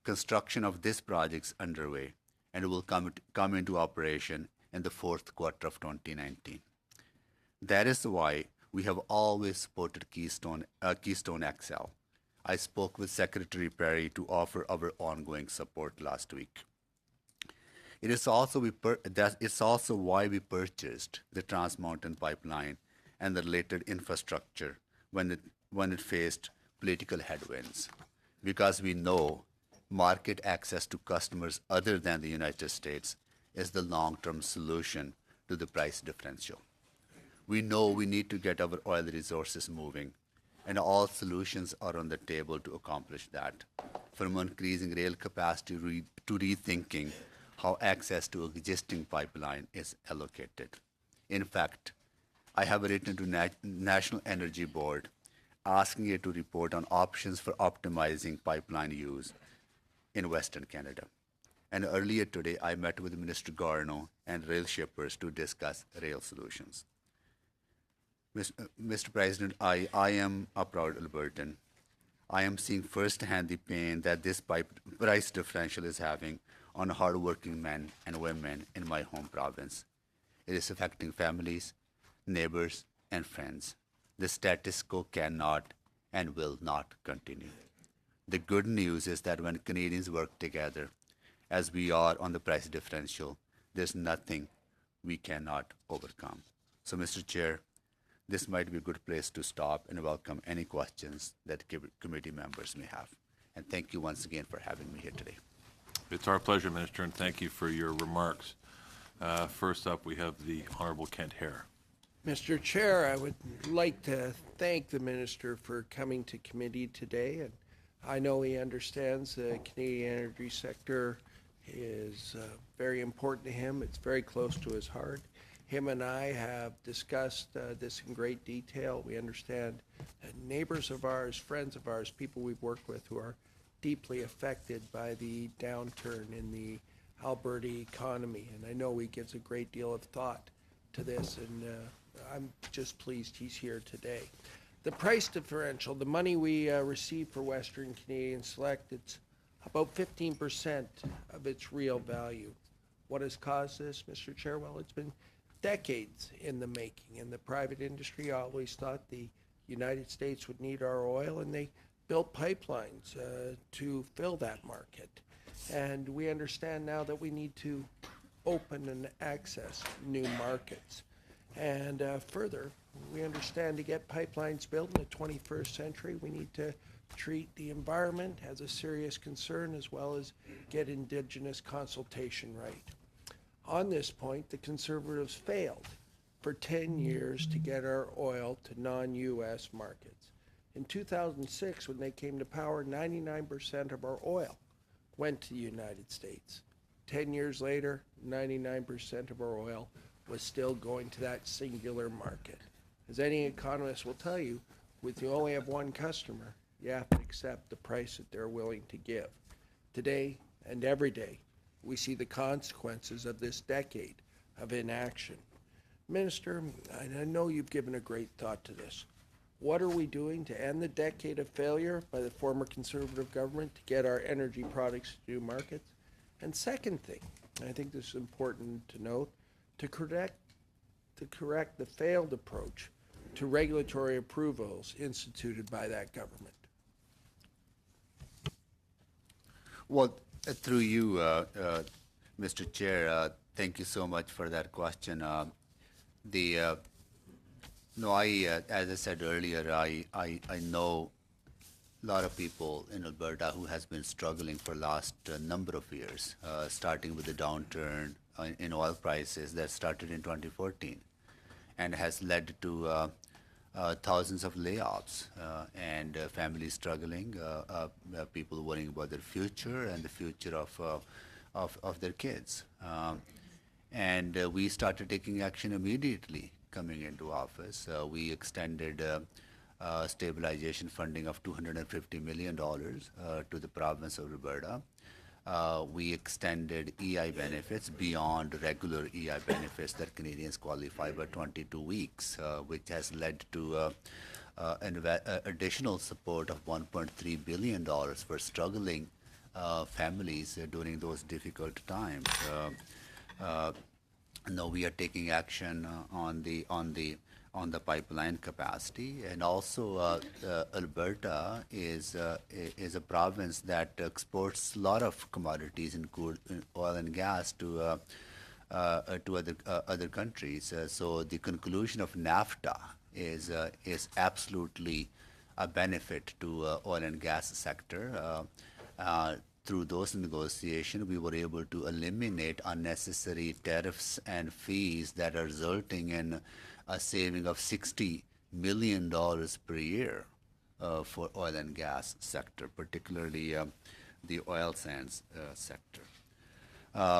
Construction of this project is underway and will come into operation in the fourth quarter of 2019. That is why we have always supported Keystone XL. I spoke with Secretary Perry to offer our ongoing support last week. It's also why we purchased the Trans Mountain Pipeline and the related infrastructure when it faced political headwinds, because we know market access to customers other than the United States is the long-term solution to the price differential. We know we need to get our oil resources moving, and all solutions are on the table to accomplish that, from increasing rail capacity to rethinking how access to existing pipeline is allocated. In fact, I have written to National Energy Board asking it to report on options for optimizing pipeline use in Western Canada. And earlier today, I met with Minister Garneau and rail shippers to discuss rail solutions. Mr. President, I am a proud Albertan. I am seeing firsthand the pain that this price differential is having on hardworking men and women in my home province. It is affecting families, neighbors, and friends. The status quo cannot and will not continue. The good news is that when Canadians work together, as we are on the price differential, there's nothing we cannot overcome. So, Mr. Chair, this might be a good place to stop and welcome any questions that committee members may have. And thank you once again for having me here today. It's our pleasure, Minister, and thank you for your remarks. First up, we have the Honorable Kent Hare. Mr. Chair, I would like to thank the minister for coming to committee today, and I know he understands the Canadian energy sector is very important to him. It's very close to his heart. Him and I have discussed this in great detail. We understand that neighbors of ours, friends of ours, people we've worked with who are deeply affected by the downturn in the Alberta economy, and I know he gives a great deal of thought to this, and I'm just pleased he's here today. The price differential, the money we receive for Western Canadian Select, it's about 15% of its real value. What has caused this, Mr. Chair? Well, it's been decades in the making, and the private industry always thought the United States would need our oil, and they built pipelines to fill that market. And we understand now that we need to open and access new markets. And further, we understand to get pipelines built in the 21st century, we need to treat the environment as a serious concern, as well as get Indigenous consultation right. On this point, the Conservatives failed for 10 years to get our oil to non-U.S. markets. In 2006, when they came to power, 99% of our oil went to the United States. 10 years later, 99% of our oil was still going to that singular market. As any economist will tell you, with you only have one customer, you have to accept the price that they're willing to give. Today and every day, we see the consequences of this decade of inaction. Minister, I know you've given a great thought to this. What are we doing to end the decade of failure by the former Conservative government to get our energy products to new markets? And second thing, and I think this is important to note, to correct the failed approach to regulatory approvals instituted by that government. Well, through you, Mr. Chair, thank you so much for that question. No, as I said earlier, I know a lot of people in Alberta who has been struggling for last number of years, starting with the downturn in oil prices that started in 2014 and has led to thousands of layoffs and families struggling, people worrying about their future and the future of their kids. And we started taking action immediately coming into office. We extended stabilization funding of $250 million to the province of Alberta. We extended EI benefits beyond regular EI benefits that Canadians qualify by 22 weeks, which has led to additional support of $1.3 billion for struggling families during those difficult times. Now we are taking action on the pipeline capacity, and also Alberta is a province that exports a lot of commodities, including oil and gas, to other countries. So the conclusion of NAFTA is absolutely a benefit to oil and gas sector. Through those negotiations, we were able to eliminate unnecessary tariffs and fees that are resulting in a saving of $60 million per year for oil and gas sector, particularly the oil sands sector.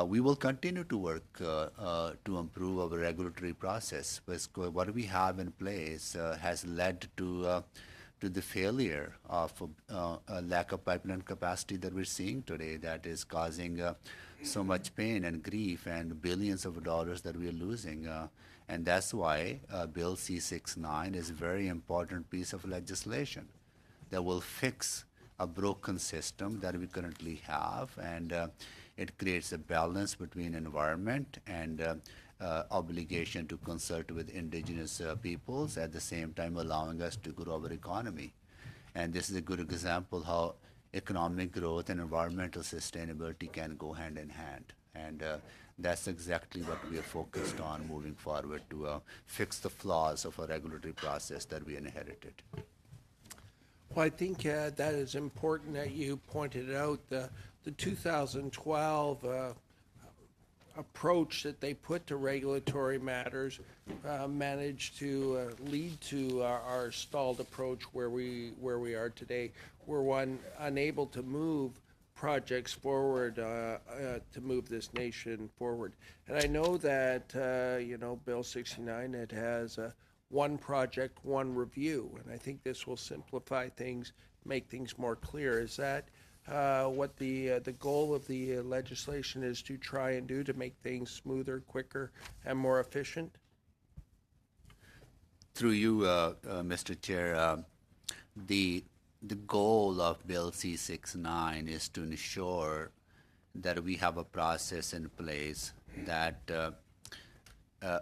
We will continue to work to improve our regulatory process, because what we have in place has led to the failure of a lack of pipeline capacity that we're seeing today, that is causing so much pain and grief and billions of dollars that we are losing. And that's why Bill C-69 is a very important piece of legislation that will fix a broken system that we currently have, and it creates a balance between environment and obligation to consult with Indigenous peoples, at the same time allowing us to grow our economy. And this is a good example how economic growth and environmental sustainability can go hand in hand. And that's exactly what we are focused on moving forward to fix the flaws of a regulatory process that we inherited. Well, I think that is important that you pointed out the 2012 approach that they put to regulatory matters managed to lead to our stalled approach where we are today. We're unable to move projects forward to move this nation forward. And I know that Bill 69, it has one project, one review, and I think this will simplify things, make things more clear. Is that what the goal of the legislation is to try and do to make things smoother, quicker, and more efficient? Through you, Mr. Chair, the goal of Bill C-69 is to ensure that we have a process in place that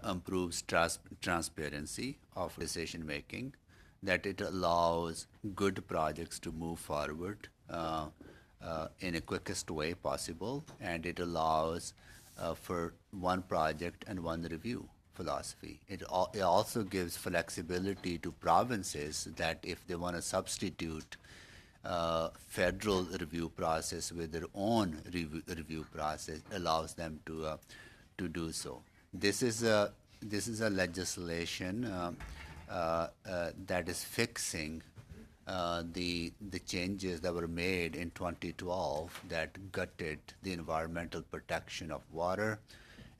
improves transparency of decision making, that it allows good projects to move forward in a quickest way possible, and it allows for one project and one review philosophy. It also gives flexibility to provinces that if they want to substitute federal review process with their own review process, allows them to do so. This is a legislation that is fixing the changes that were made in 2012 that gutted the environmental protection of water,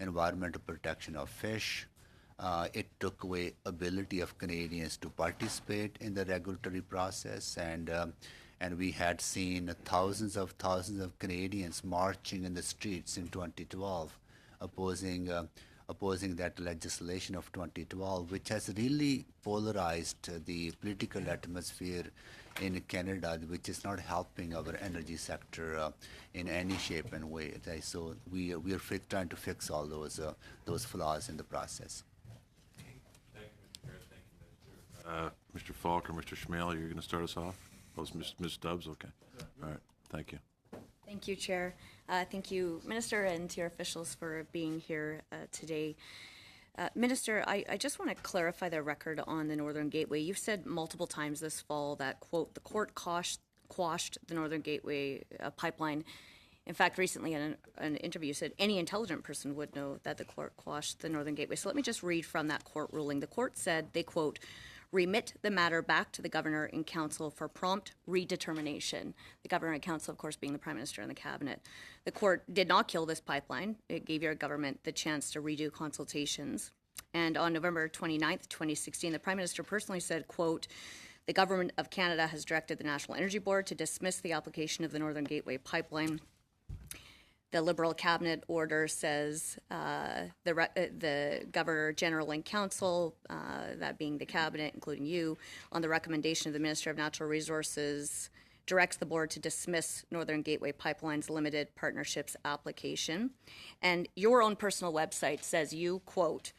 environmental protection of fish. It took away ability of Canadians to participate in the regulatory process, and we had seen thousands of Canadians marching in the streets in 2012 opposing that legislation of 2012, which has really polarized the political atmosphere in Canada, which is not helping our energy sector in any shape and way. So we are trying to fix all those flaws in the process. Mr. Falk or Mr. Schmale, you're going to start us off? Oh, it's Ms. Stubbs? Okay. All right. Thank you. Thank you, Chair. Thank you, Minister, and to your officials for being here today. Minister, I just want to clarify the record on the Northern Gateway. You've said multiple times this fall that, quote, the court quashed the Northern Gateway pipeline. In fact, recently in an interview, you said any intelligent person would know that the court quashed the Northern Gateway. So let me just read from that court ruling. The court said they, quote, remit the matter back to the Governor and Council for prompt redetermination. The Governor and Council, of course, being the Prime Minister and the Cabinet. The court did not kill this pipeline. It gave your government the chance to redo consultations. And on November 29th, 2016, the Prime Minister personally said, quote, the Government of Canada has directed the National Energy Board to dismiss the application of the Northern Gateway pipeline. The Liberal Cabinet order says the Governor General and Council, that being the Cabinet, including you, on the recommendation of the Minister of Natural Resources, directs the board to dismiss Northern Gateway Pipeline's limited partnerships application. And your own personal website says you, quote,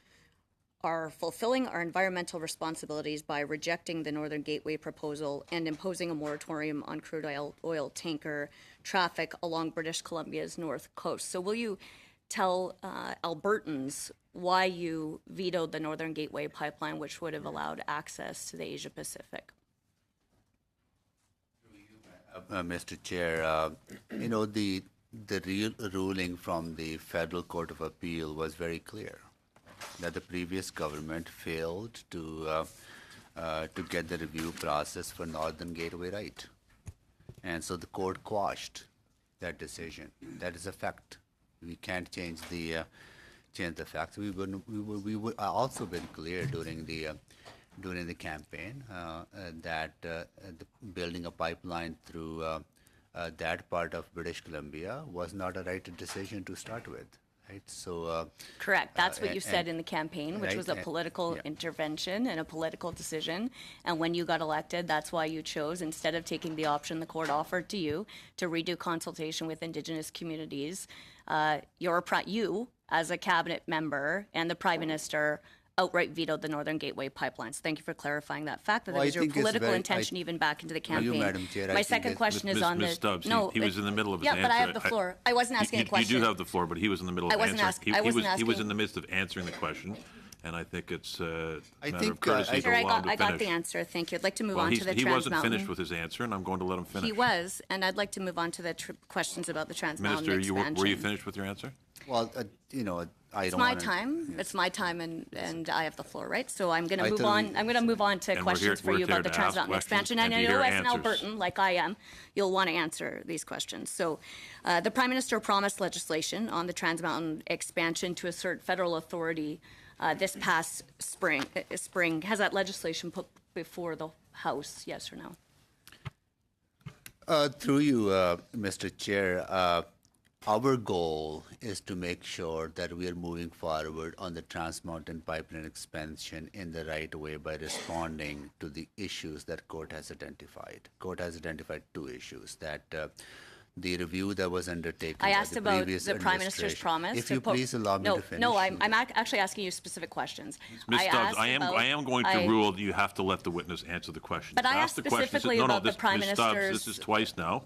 are fulfilling our environmental responsibilities by rejecting the Northern Gateway proposal and imposing a moratorium on crude oil tanker traffic along British Columbia's north coast. So will you tell Albertans why you vetoed the Northern Gateway pipeline, which would have allowed access to the Asia Pacific? Mr. Chair, the real ruling from the Federal Court of Appeal was very clear, that the previous government failed to get the review process for Northern Gateway right. And so the court quashed that decision. That is a fact. We can't change the facts. We would also been clear during the campaign that building a pipeline through that part of British Columbia was not a right decision to start with. Right? So correct. That's what you said in the campaign, which was a political intervention and a political decision. And when you got elected, that's why you chose, instead of taking the option the court offered to you to redo consultation with Indigenous communities, you, as a cabinet member and the Prime Minister, outright vetoed the Northern Gateway pipelines. Thank you for clarifying that fact. That was your political intention even back into the campaign. Madam Chair, my second question is on Ms. the... Stubbs, no, he was in the middle of his answer. Yeah, but I have the floor. I wasn't asking a question. You do have the floor, but he was in the middle of answering. He was asking. in the midst of answering the question, and I think it's a I matter think, of courtesy to allow him to I got finish. the answer. Thank you. I'd like to move Well, on to the Trans he wasn't Mountain. finished with his answer, and I'm going to let him finish. He was, and I'd like to move on to the questions about the Trans Mountain Minister, expansion. were you finished with your answer? Well, I It's don't my wanna- time. It's my time, and I have the floor, right? So I'm going to I move totally- on. I'm going to move on to And we're questions for here you about the to Trans ask Mountain questions expansion. and And I to know hear as an answers. Albertan, like I am, you'll want to answer these questions. So the Prime Minister promised legislation on the Trans Mountain expansion to assert federal authority this past spring. Has that legislation put before the House, yes or no? Through you, Mr. Chair, our goal is to make sure that we are moving forward on the Trans Mountain Pipeline expansion in the right way by responding to the issues that court has identified. Court has identified two issues that the review that was undertaken I by asked the about previous the Prime Minister's administration. promise. If to you put- please allow me no, to finish. No, I'm actually asking you specific questions. Ms. Stubbs, asked I am going to I- rule that you have to let the witness answer the question. But I Ask asked the question. specifically No, about the this- Prime Ms. Stubbs, Minister's- this is twice now.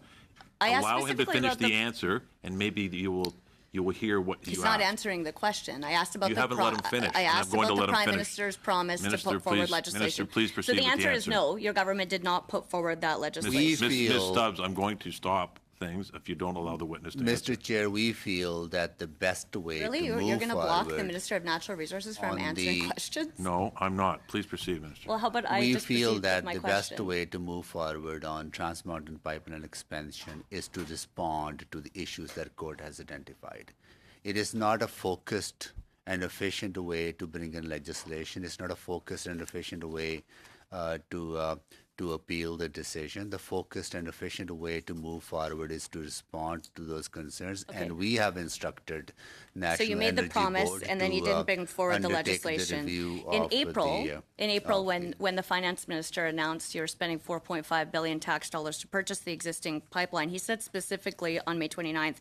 I asked Allow him to specifically finish about the answer, and maybe you will hear what you He's asked. not answering the question. I asked about You the haven't let him finish, I and I'm asked going to about let the him Prime finish. Minister's promise Minister, to put forward please- legislation. Minister, please proceed So the with the answer is answer. no. Your government did not put forward that legislation. We Ms. feel- Stubbs, I'm going to stop things if you don't allow the witness to answer. Mr. Chair, we feel that the best way Really, to you're move going to block the forward- Minister of Natural Resources from on answering the- questions? No, I'm not. Please proceed, Minister. Well, how about I We just proceed feel with that my the question? best way to move forward on Trans Mountain Pipeline expansion is to respond to the issues that court has identified. It is not a focused and efficient way to bring in legislation. It's not a focused and efficient way to appeal the decision. The focused and efficient way to move forward is to respond to those concerns. Okay. And we have instructed National So you made the Energy promise, Board and then you to, didn't bring forward the undertake legislation. review In of April, the, when the finance minister announced you're spending $4.5 billion tax dollars to purchase the existing pipeline, he said specifically on May 29th,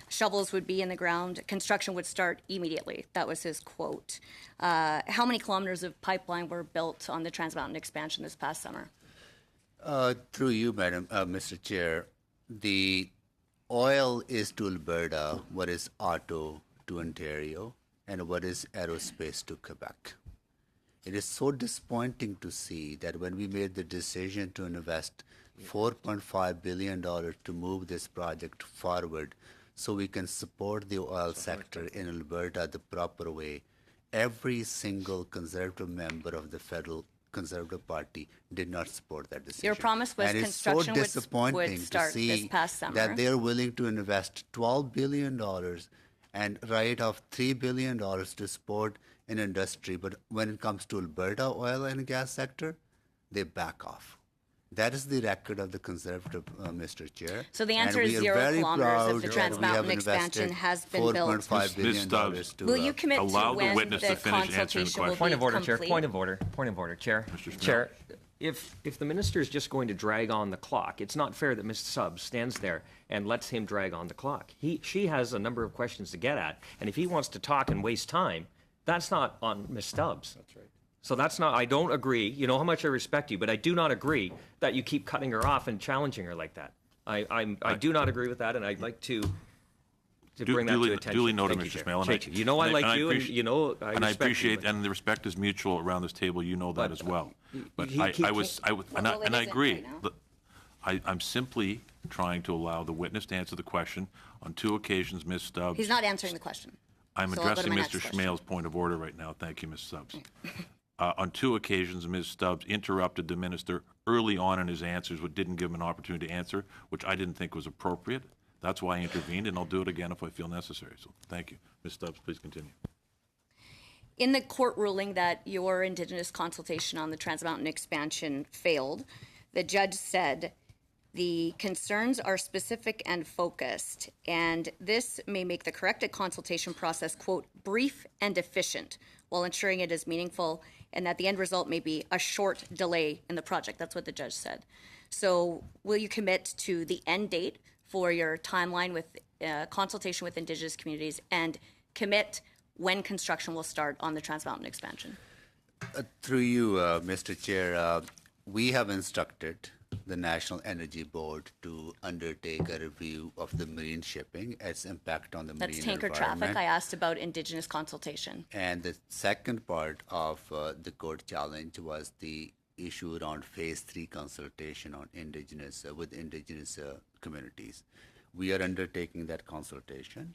shovels would be in the ground, construction would start immediately. That was his quote. How many kilometers of pipeline were built on the Trans Mountain expansion this past summer? Through you, Madam, Mr. Chair, the oil is to Alberta what is auto to Ontario and what is aerospace to Quebec. It is so disappointing to see that when we made the decision to invest $4.5 billion to move this project forward so we can support the oil sector in Alberta the proper way, every single Conservative member of the federal Conservative Party did not support that decision. Your promise was and construction would it's so disappointing start to this see past summer. that they're willing to invest $12 billion and write off $3 billion to support an industry, but when it comes to Alberta oil and gas sector, they back off. That is the record of the Conservative, Mr. Chair. So the answer And is we are 0 very kilometers proud of the that Trans we have Mountain expansion invested has been built. $4.5 billion Ms. Stubbs, to, Will you commit allow to the when witness the to finish answering the consultation will be question. Point of order, Chair. complete? Point of order, Chair. Mr. Schmidt. Chair, if the minister is just going to drag on the clock, it's not fair that Ms. Stubbs stands there and lets him drag on the clock. She has a number of questions to get at, and if he wants to talk and waste time, that's not on Ms. Stubbs. That's right. So that's not, I don't agree, you know how much I respect you, but I do not agree that you keep cutting her off and challenging her like that. I do not agree with that, and I'd like to bring that to attention. Duly noted, Thank Mr. you, Schmale. Chair. You know I like you, and you know I And I respect you, appreciate, but- and the respect is mutual around this table, you know that as well. But he I can't- was, Well, it and I isn't agree. right now. Look, I'm simply trying to allow the witness to answer the question. On 2 occasions, Ms. Stubbs. He's not answering the question. I'm So I'll go to addressing my Mr. next question. Schmale's point of order right now. Thank you, Ms. Stubbs. On 2 occasions, Ms. Stubbs interrupted the minister early on in his answers, but didn't give him an opportunity to answer, which I didn't think was appropriate. That's why I intervened, and I'll do it again if I feel necessary. So thank you. Ms. Stubbs, please continue. In the court ruling that your Indigenous consultation on the Trans Mountain expansion failed, the judge said the concerns are specific and focused, and this may make the corrected consultation process, quote, brief and efficient, while ensuring it is meaningful, and that the end result may be a short delay in the project. That's what the judge said. So will you commit to the end date for your timeline with consultation with Indigenous communities and commit when construction will start on the Trans Mountain expansion? Through you, Mr. Chair, we have instructed the National Energy Board to undertake a review of the marine shipping, its impact on the That's marine tanker environment. traffic. I asked about Indigenous consultation. And the second part of the court challenge was the issue around phase 3 consultation on Indigenous with Indigenous communities. We are undertaking that consultation,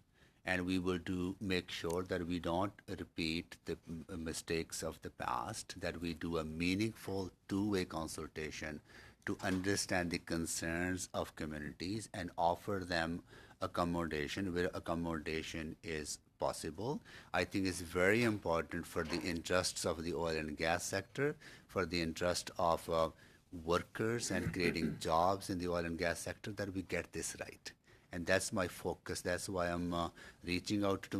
and we will make sure that we don't repeat the mistakes of the past, that we do a meaningful two-way consultation to understand the concerns of communities and offer them accommodation where accommodation is possible. I think it's very important for the interests of the oil and gas sector, for the interest of workers and creating jobs in the oil and gas sector, that we get this right. And that's my focus. That's why I'm reaching out to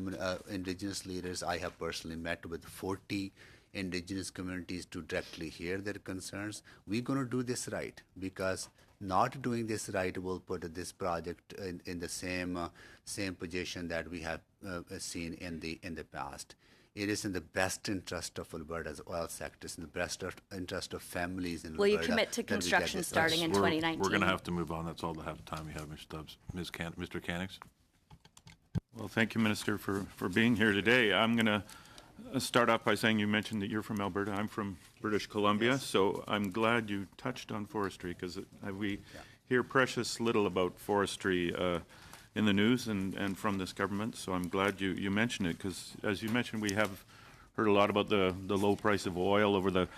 indigenous leaders. I have personally met with 40 indigenous communities to directly hear their concerns. We're going to do this right, because not doing this right will put this project in the same position that we have seen in the past. It is in the best interest of Alberta's oil sector. It's in the best interest of families in Will Alberta. you commit to that we get construction this starting in 2019? We're going to have to move on. That's all the time we have, Mr. Stubbs. Mr. Cannings? Well, thank you, Minister, for being here today. I'm going to start off by saying you mentioned that you're from Alberta. I'm from British Columbia, so I'm glad you touched on forestry, because we hear precious little about forestry in the news and from this government, so I'm glad you mentioned it, because as you mentioned, we have heard a lot about the low price of oil over the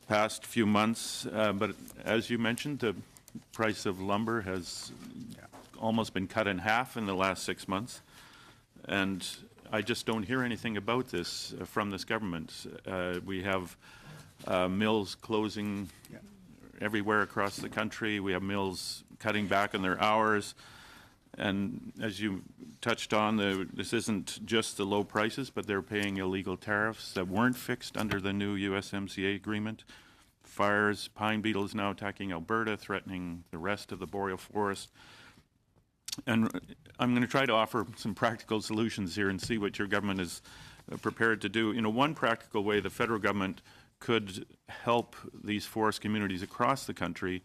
past few months, but as you mentioned, the price of lumber has almost been cut in half in the last 6 months, and I just don't hear anything about this from this government. We have mills closing everywhere across the country. We have mills cutting back on their hours. And as you touched on, this isn't just the low prices, but they're paying illegal tariffs that weren't fixed under the new USMCA agreement. Fires, pine beetles now attacking Alberta, threatening the rest of the boreal forest. And I'm going to try to offer some practical solutions here and see what your government is prepared to do. You know, one practical way the federal government could help these forest communities across the country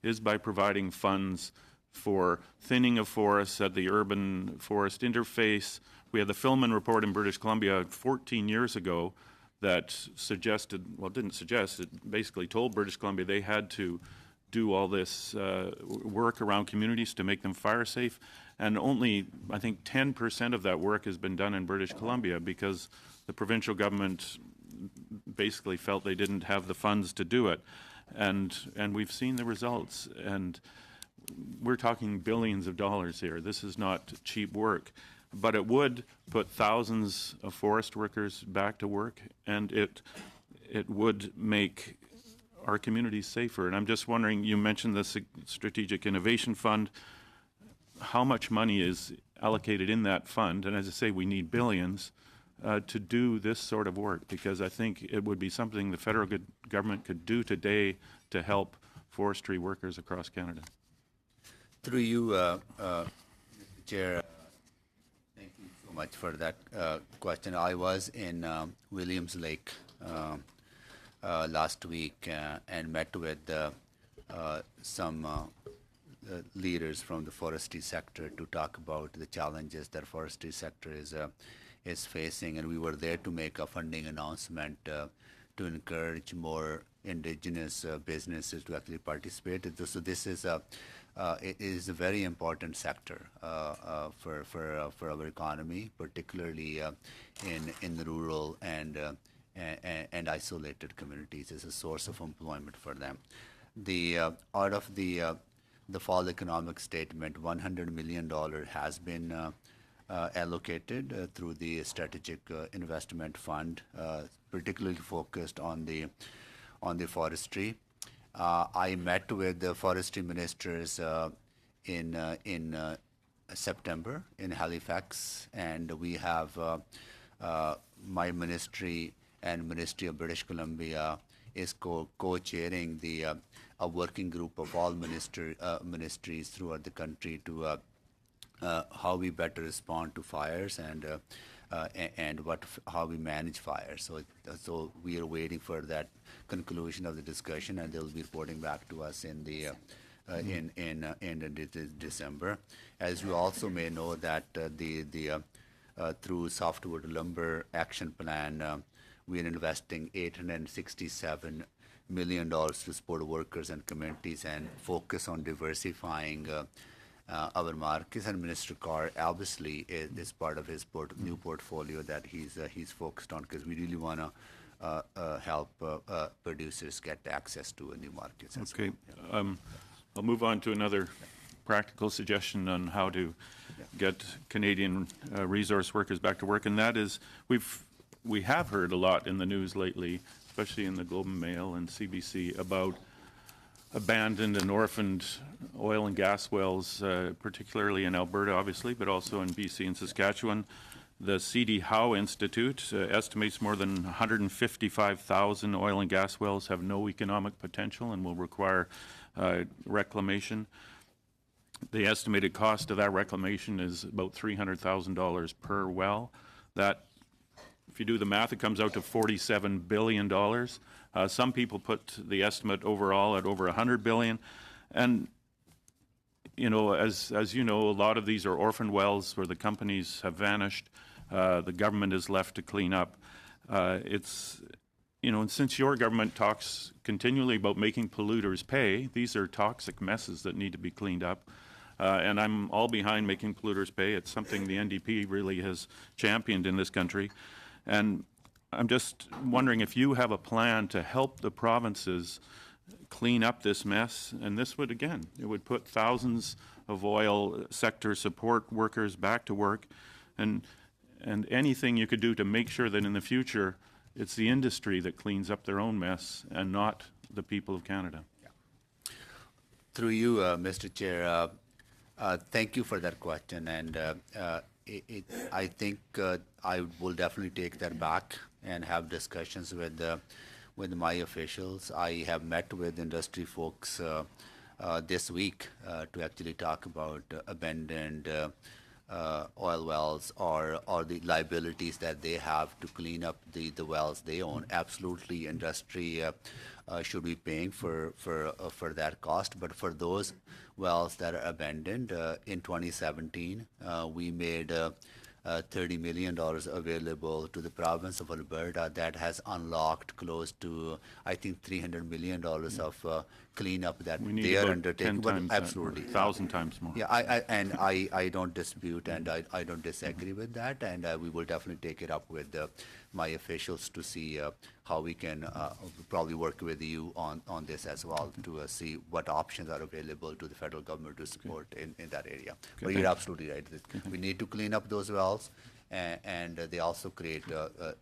is by providing funds for thinning of forests at the urban forest interface. We had the Filmon report in British Columbia 14 years ago that suggested, well, didn't suggest, it basically told British Columbia they had to do all this work around communities to make them fire safe. And only, I think, 10% of that work has been done in British Columbia because the provincial government basically felt they didn't have the funds to do it. And we've seen the results. And we're talking billions of dollars here. This is not cheap work. But it would put thousands of forest workers back to work, and it would make our communities safer. And I'm just wondering, you mentioned the Strategic Innovation Fund. How much money is allocated in that fund? And as I say, we need billions to do this sort of work, because I think it would be something the federal government could do today to help forestry workers across Canada. Through you, Chair, thank you so much for that question. I was in Williams Lake last week and met with some leaders from the forestry sector to talk about the challenges that forestry sector is facing, and we were there to make a funding announcement to encourage more indigenous businesses to actually participate. So this is it is a very important sector for our economy, particularly in the rural and isolated communities. As a source of employment for them. Out of the fall economic statement, $100 million has been allocated through the Strategic Investment Fund, particularly focused on the forestry. I met with the forestry ministers in September in Halifax, and we have my ministry and Ministry of British Columbia is co-chairing a working group of all ministries throughout the country to how we better respond to fires and how we manage fires. So we are waiting for that conclusion of the discussion, and they'll be reporting back to us in December. As you also may know, that through Softwood Lumber Action Plan, we are investing $867 million to support workers and communities and focus on diversifying our markets. And Minister Carr obviously is part of his new portfolio that he's focused on, because we really want to help producers get access to new markets. as Okay. well. I'll move on to another practical suggestion on how to get Canadian resource workers back to work, and that is we have heard a lot in the news lately, especially in the Globe and Mail and CBC, about abandoned and orphaned oil and gas wells, particularly in Alberta, obviously, but also in BC and Saskatchewan. The C.D. Howe Institute estimates more than 155,000 oil and gas wells have no economic potential and will require reclamation. The estimated cost of that reclamation is about $300,000 per well. That, if you do the math, it comes out to $47 billion. Some people put the estimate overall at over $100 billion. And, you know, as you know, a lot of these are orphan wells where the companies have vanished. The government is left to clean up. You know, and since your government talks continually about making polluters pay, these are toxic messes that need to be cleaned up. And I'm all behind making polluters pay. It's something the NDP really has championed in this country. And I'm just wondering if you have a plan to help the provinces clean up this mess. And this would, again, it would put thousands of oil sector support workers back to work. And anything you could do to make sure that in the future it's the industry that cleans up their own mess and not the people of Canada. Through you, Mr. Chair, thank you for that question. And I think I will definitely take that back and have discussions with my officials. I have met with industry folks this week to actually talk about abandoned oil wells or the liabilities that they have to clean up the wells they own. Absolutely, industry should be paying for that cost. But for those wells that are abandoned, in 2017, we made $30 million available to the province of Alberta. That has unlocked close to, I think, $300 million of cleanup that We need they are about undertaking. 10 But times absolutely, that, 1,000 times more. yeah, I don't dispute and I don't disagree with that, and we will definitely take it up with my officials to see how we can probably work with you on this as well to see what options are available to the federal government to support in that area. But you're absolutely right. We need to clean up those wells, and they also create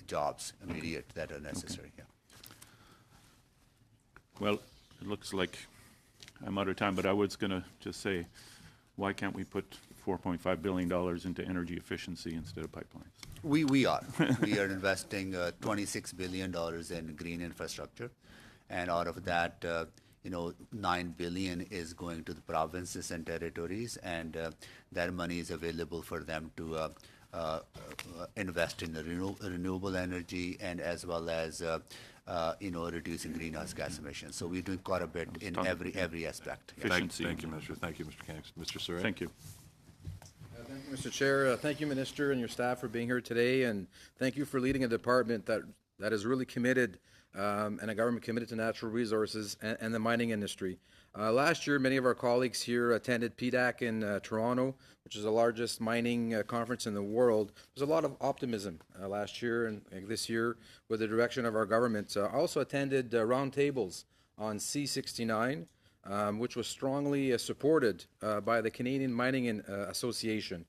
jobs immediate that are necessary. Yeah. Well, it looks like I'm out of time, but I was going to just say, why can't we put $4.5 billion into energy efficiency instead of pipelines? We are. We are investing $26 billion in green infrastructure, and out of that, $9 billion is going to the provinces and territories, and that money is available for them to invest in the renewable energy and as well as reducing greenhouse gas emissions. So we're doing quite a bit in every aspect. Yeah. Efficiency. Thank you, Minister. Thank you, Mr. Kanks. Mr. Surratt? Thank you. Thank you, Mr. Chair. Thank you, Minister, and your staff for being here today, and thank you for leading a department that is really committed and a government committed to natural resources and the mining industry. Last year, many of our colleagues here attended PDAC in Toronto, which is the largest mining conference in the world. There's a lot of optimism last year and this year with the direction of our government. I also attended roundtables on C69, which was strongly supported by the Canadian Mining Association.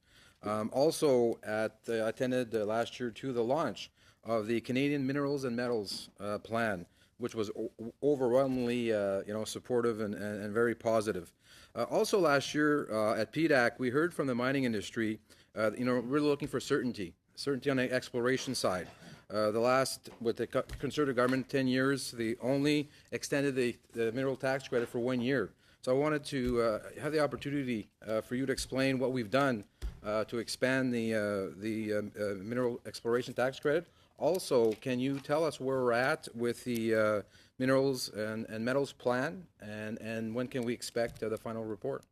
Also attended last year to the launch of the Canadian Minerals and Metals Plan, which was overwhelmingly supportive and very positive. Also last year at PDAC, we heard from the mining industry, really looking for certainty on the exploration side. With the Conservative government, 10 years, they only extended the mineral tax credit for 1 year. So I wanted to have the opportunity for you to explain what we've done to expand the mineral exploration tax credit. Also, can you tell us where we're at with the minerals and metals plan, and when can we expect the final report?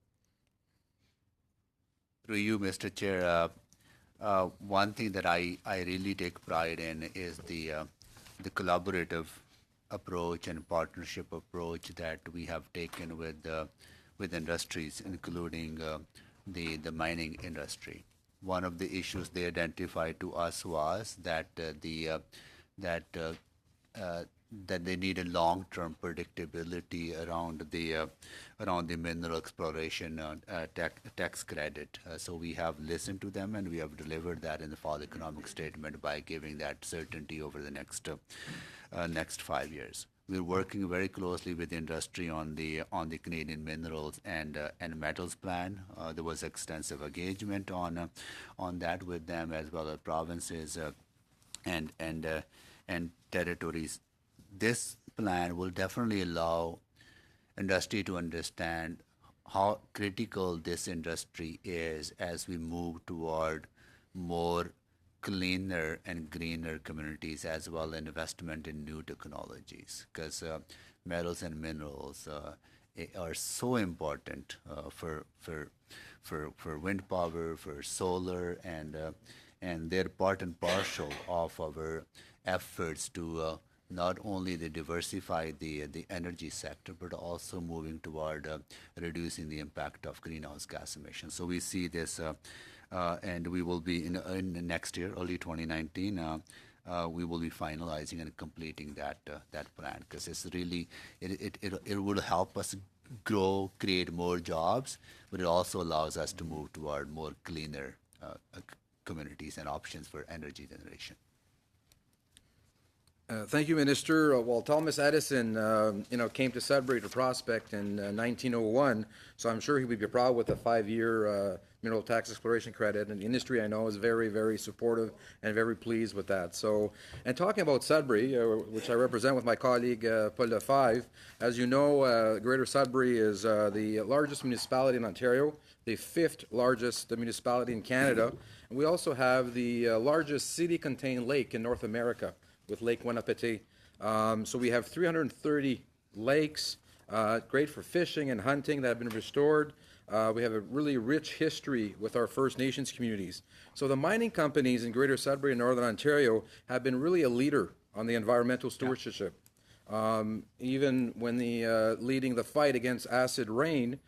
Through you, Mr. Chair, one thing that I really take pride in is the collaborative approach and partnership approach that we have taken with industries, including the mining industry. One of the issues they identified to us was that that they needed long-term predictability around the mineral exploration tax credit. So we have listened to them, and we have delivered that in the fall economic statement by giving that certainty over the next 5 years. We're working very closely with industry on the Canadian minerals and metals plan. There was extensive engagement on that with them, as well as provinces and territories. This plan will definitely allow industry to understand how critical this industry is as we move toward more cleaner and greener communities, as well as investment in new technologies, because metals and minerals are so important for wind power, for solar, and they're part and parcel of our efforts to not only diversify the energy sector, but also moving toward reducing the impact of greenhouse gas emissions. So we see this, and we will be in next year, early 2019. We will be finalizing and completing that plan, because it's really it will help us grow, create more jobs, but it also allows us to move toward more cleaner communities and options for energy generation. Thank you, Minister. Well, Thomas Edison, came to Sudbury to prospect in 1901, so I'm sure he would be proud with a 5-year mineral tax exploration credit. And the industry, I know, is very, very supportive and very pleased with that. So, and talking about Sudbury, which I represent with my colleague Paul Lefebvre, as you know, Greater Sudbury is the largest municipality in Ontario, the 5th largest municipality in Canada, and we also have the largest city-contained lake in North America, with Lake Winnipeté. So we have 330 lakes, great for fishing and hunting, that have been restored. We have a really rich history with our First Nations communities. So the mining companies in Greater Sudbury and Northern Ontario have been really a leader on the environmental stewardship. Even when leading the fight against acid rain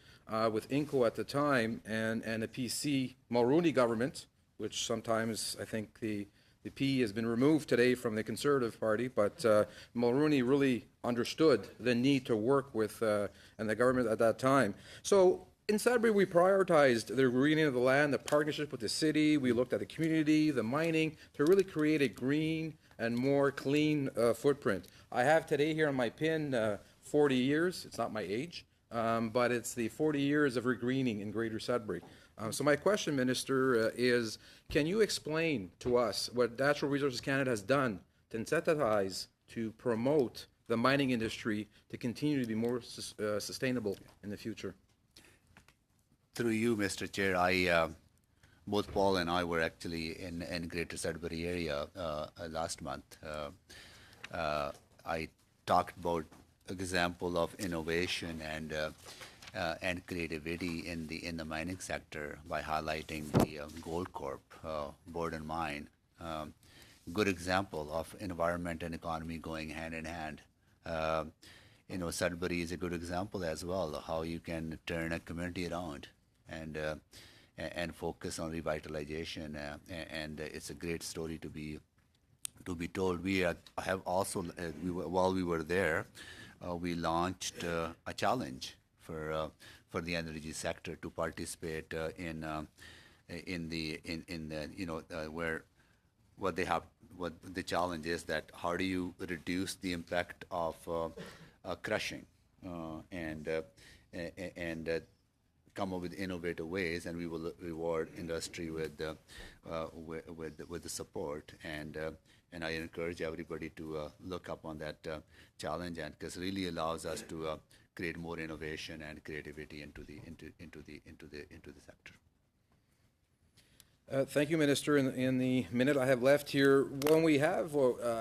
with INCO at the time and the PC Mulroney government, which sometimes I think the P has been removed today from the Conservative Party, but Mulroney really understood the need to work with and the government at that time. So in Sudbury, we prioritized the greening of the land, the partnership with the city. We looked at the community, the mining, to really create a green and more clean footprint. I have today here on my pin 40 years. It's not my age, but it's the 40 years of regreening in Greater Sudbury. So my question, Minister, is can you explain to us what Natural Resources Canada has done to incentivize, to promote the mining industry to continue to be more sustainable in the future? Through you, Mr. Chair, both Paul and I were actually in Greater Sudbury area last month. I talked about example of innovation and creativity in the mining sector by highlighting the Goldcorp Borden Mine. Good example of environment and economy going hand in hand. Sudbury is a good example as well of how you can turn a community around and focus on revitalization. And it's a great story to be told. We have also, while we were there, we launched a challenge for the energy sector to participate what the challenge is, that how do you reduce the impact of crushing and come up with innovative ways, and we will reward industry with the support. And I encourage everybody to look up on that challenge, and because it really allows us to create more innovation and creativity into the sector. Thank you, Minister. In the minute I have left here, when we have,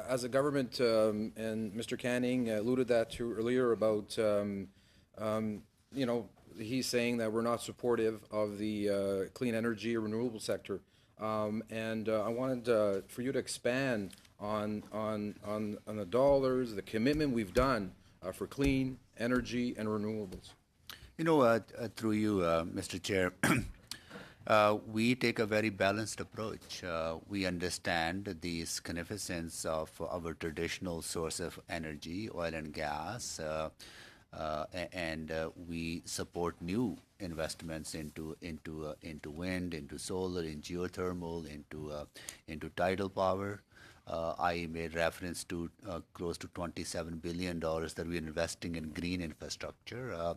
as a government, and Mr. Canning alluded that to earlier about, he's saying that we're not supportive of the clean energy or renewable sector. And I wanted for you to expand on the dollars, the commitment we've done for clean energy and renewables. Through you, Mr. Chair, We take a very balanced approach. We understand the significance of our traditional source of energy, oil and gas, and we support new investments into wind, into solar, in geothermal, into tidal power. I made reference to close to $27 billion that we're investing in green infrastructure.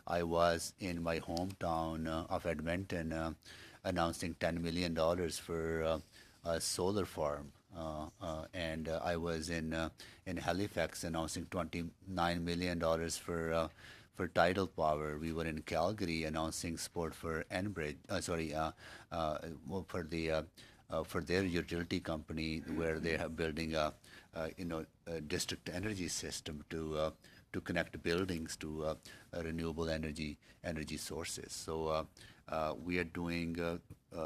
I was in my hometown of Edmonton announcing $10 million for a solar farm. And I was in Halifax announcing $29 million for tidal power. We were in Calgary announcing support for Enbridge. For their utility company, where they are building a district energy system to connect buildings to renewable energy sources. So we are doing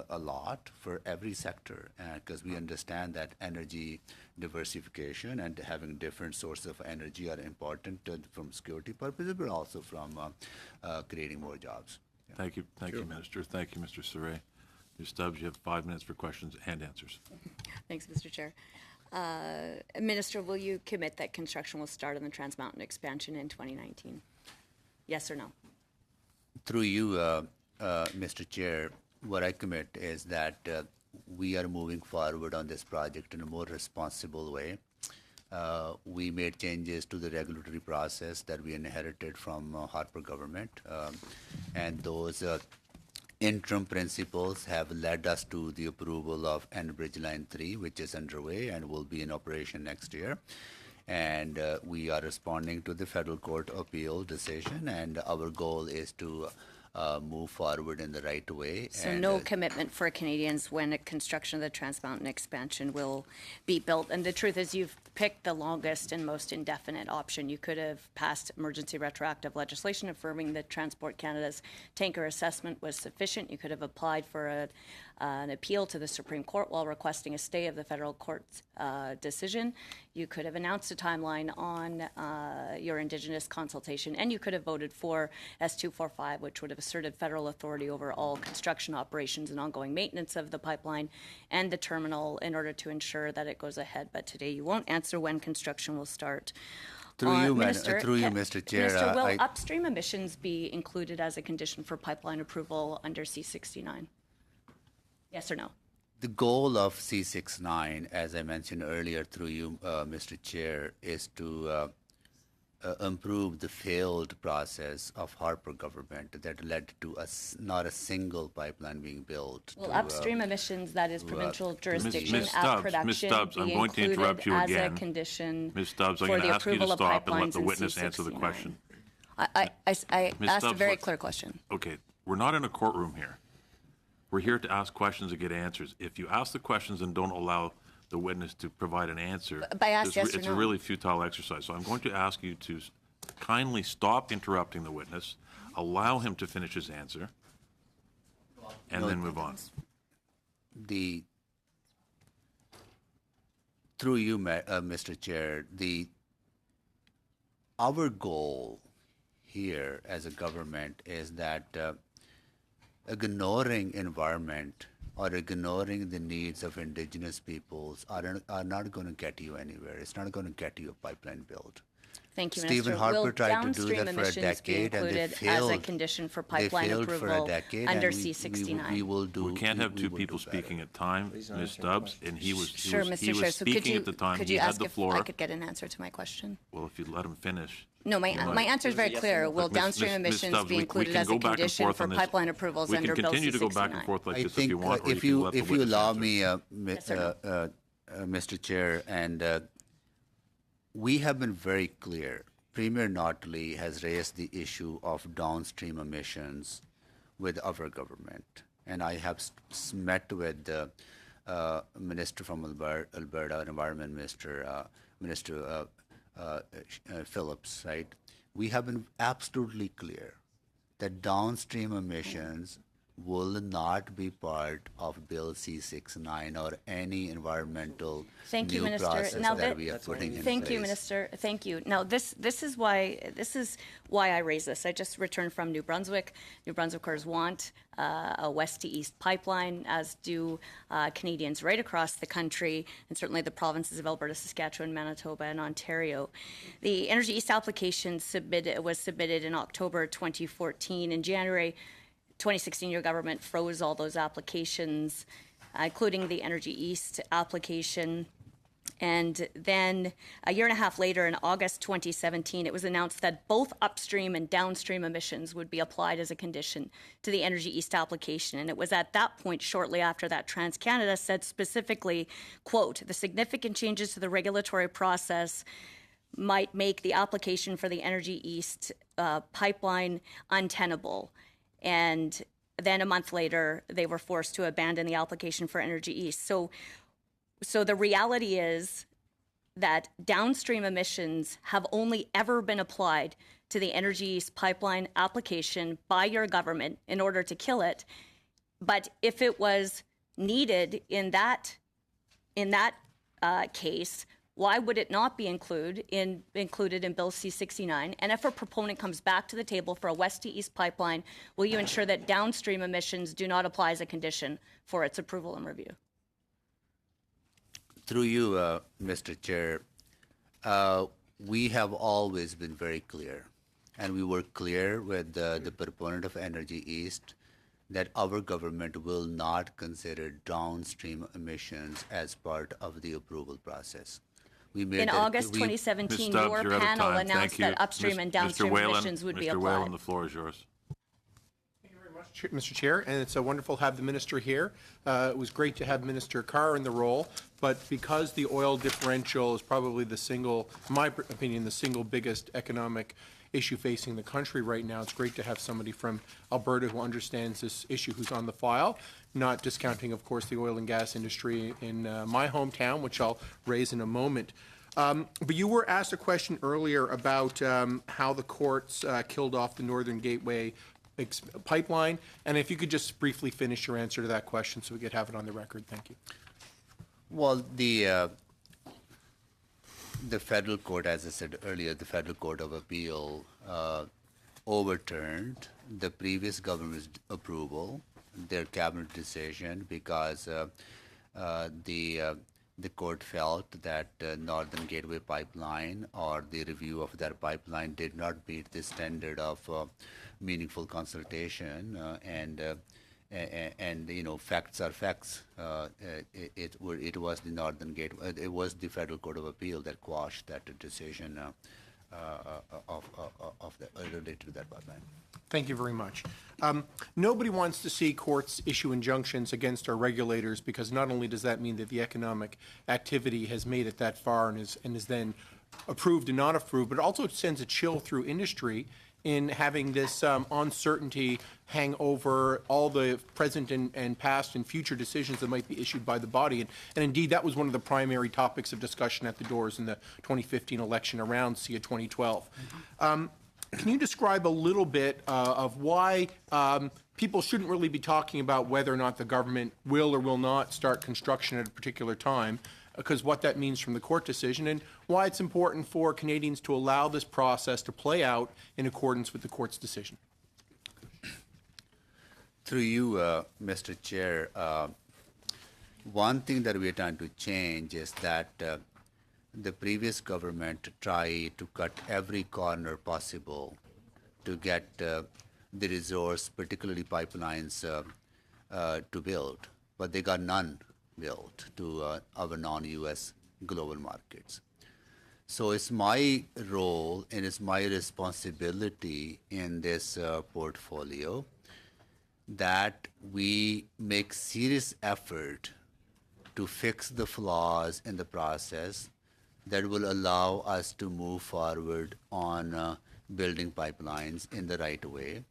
a lot for every sector, because we understand that energy diversification and having different sources of energy are important from security purposes, but also from creating more jobs. Yeah. Thank you, Minister. Thank you, Mr. Saray. Ms. Stubbs, you have 5 minutes for questions and answers. Thanks, Mr. Chair. Minister, will you commit that construction will start on the Trans Mountain expansion in 2019? Yes or no? Through you, Mr. Chair, what I commit is that we are moving forward on this project in a more responsible way. We made changes to the regulatory process that we inherited from Harper government, and those interim principles have led us to the approval of Enbridge Line 3, which is underway and will be in operation next year. And we are responding to the federal court appeal decision, and our goal is to move forward in the right way. So and, no commitment for Canadians when a construction of the Trans Mountain expansion will be built. And the truth is, you've picked the longest and most indefinite option. You could have passed emergency retroactive legislation affirming that Transport Canada's tanker assessment was sufficient. You could have applied for an appeal to the Supreme Court while requesting a stay of the federal court's decision. You could have announced a timeline on your Indigenous consultation, and you could have voted for S245, which would have asserted federal authority over all construction operations and ongoing maintenance of the pipeline and the terminal in order to ensure that it goes ahead. But today you won't answer when construction will start. Through you, Minister, Mr. Chair. Minister, will upstream emissions be included as a condition for pipeline approval under C69? Yes or no? The goal of C69, as I mentioned earlier through you, Mr. Chair, is to improve the failed process of Harper government that led to not a single pipeline being built. Well, upstream emissions, that is provincial jurisdiction Ms. at Stubbs, production, Ms. Stubbs, I'm be going to interrupt included you as again. a condition Ms. Stubbs, I'm for going to the ask you to approval of stop and let pipelines the in witness answer the C69. question. I Ms. asked a Stubbs, very what- clear question. Okay, we're not in a courtroom here. We're here to ask questions and get answers. If you ask the questions and don't allow the witness to provide an answer, But I asked yes or it's no. a really futile exercise. So I'm going to ask you to kindly stop interrupting the witness, allow him to finish his answer, and then move on. Through you, Mr. Chair, our goal here as a government is that ignoring environment or ignoring the needs of Indigenous peoples are not going to get you anywhere. It's not going to get you a pipeline built. Thank you, Stephen Minister. Harper Will tried to do downstream that for a emissions be decade, and they included failed. as a condition for They pipeline failed for a approval decade, under and C69? we will do. We can't have we two will people do better. speaking at time, Ms. Stubbs, and he was Sure, Mr. he Chair. was So could speaking you, at the time. could He you had ask the if floor. I could get an answer to my question? Well, if you let him finish. No, my answer is very clear. Will Look, Ms. downstream Ms. emissions Stubbs, be we included can as go a back and condition forth for on this. pipeline approvals We under can Bill continue to go back and C69? forth like I this if think you want, or if you you let the if you witness allow answer. me, Yes or no? Mr. Chair, and we have been very clear. Premier Notley has raised the issue of downstream emissions with our government, and I have met with the minister from Alberta, Environment Minister, Minister Phillips. Right? We have been absolutely clear that downstream emissions will not be part of Bill C-69 or any environmental Thank you, new Minister. process Now that that- we are putting in Thank you, place. Minister. Thank you. Now, this is why I raise this. I just returned from New Brunswick. New Brunswickers want a west to east pipeline, as do Canadians right across the country, and certainly the provinces of Alberta, Saskatchewan, Manitoba, and Ontario. The Energy East application was submitted in October 2014. In January 2016, your government froze all those applications, including the Energy East application. And then a year and a half later, in August 2017, it was announced that both upstream and downstream emissions would be applied as a condition to the Energy East application. And it was at that point, shortly after that, TransCanada said specifically, quote, the significant changes to the regulatory process might make the application for the Energy East pipeline untenable. And then a month later, they were forced to abandon the application for Energy East. So the reality is that downstream emissions have only ever been applied to the Energy East pipeline application by your government in order to kill it. But if it was needed in that case, why would it not be included in Bill C-69? And if a proponent comes back to the table for a west to east pipeline, will you ensure that downstream emissions do not apply as a condition for its approval and review? Through you, Mr. Chair, we have always been very clear, and we were clear with the proponent of Energy East that our government will not consider downstream emissions as part of the approval process. In August 2017, your panel announced that upstream and downstream emissions would be Mr. applied. Whalen, the floor is yours. Mr. Chair, and it's wonderful to have the minister here. It was great to have Minister Carr in the role, but because the oil differential is probably in my opinion, the single biggest economic issue facing the country right now, it's great to have somebody from Alberta who understands this issue who's on the file, not discounting, of course, the oil and gas industry in my hometown, which I'll raise in a moment. But you were asked a question earlier about how the courts killed off the Northern Gateway pipeline, and if you could just briefly finish your answer to that question so we could have it on the record. Thank you. Well, the federal court, as I said earlier, the Federal Court of Appeal overturned the previous government's approval, their cabinet decision, because the court felt that Northern Gateway pipeline or the review of that pipeline did not meet the standard of meaningful consultation, and facts are facts. It was the Northern Gateway, it was the Federal Court of Appeal that quashed that decision related to that pipeline. Thank you very much. Nobody wants to see courts issue injunctions against our regulators, because not only does that mean that the economic activity has made it that far and is then approved and not approved, but also it sends a chill through industry in having this uncertainty hang over all the present and past and future decisions that might be issued by the body. And indeed, that was one of the primary topics of discussion at the doors in the 2015 election around SIA 2012. Can you describe a little bit of why people shouldn't really be talking about whether or not the government will or will not start construction at a particular time, because what that means from the court decision, and why it's important for Canadians to allow this process to play out in accordance with the court's decision? Through you, Mr. Chair, one thing that we are trying to change is that the previous government tried to cut every corner possible to get the resource, particularly pipelines, to build, but they got none built to our non-U.S. global markets. So it's my role and it's my responsibility in this portfolio that we make serious effort to fix the flaws in the process that will allow us to move forward on building pipelines in the right way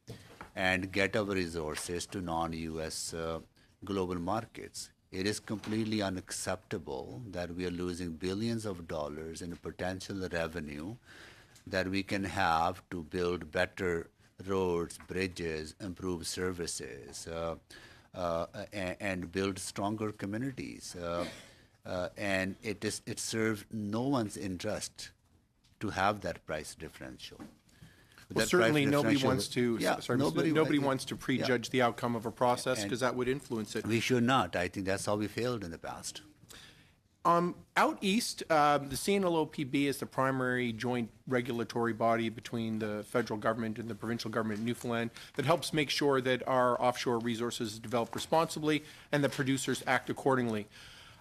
and get our resources to non-U.S. Global markets. It is completely unacceptable that we are losing billions of dollars in potential revenue that we can have to build better roads, bridges, improve services, and build stronger communities. And it serves no one's interest to have that price differential. Well, That certainly price nobody differential- wants to, Yeah, sorry, nobody wants to yeah. prejudge the outcome of a process And- because that would influence it. We should not. I think that's how we failed in the past. Out east, the CNLOPB is the primary joint regulatory body between the federal government and the provincial government in Newfoundland that helps make sure that our offshore resources develop responsibly and that producers act accordingly.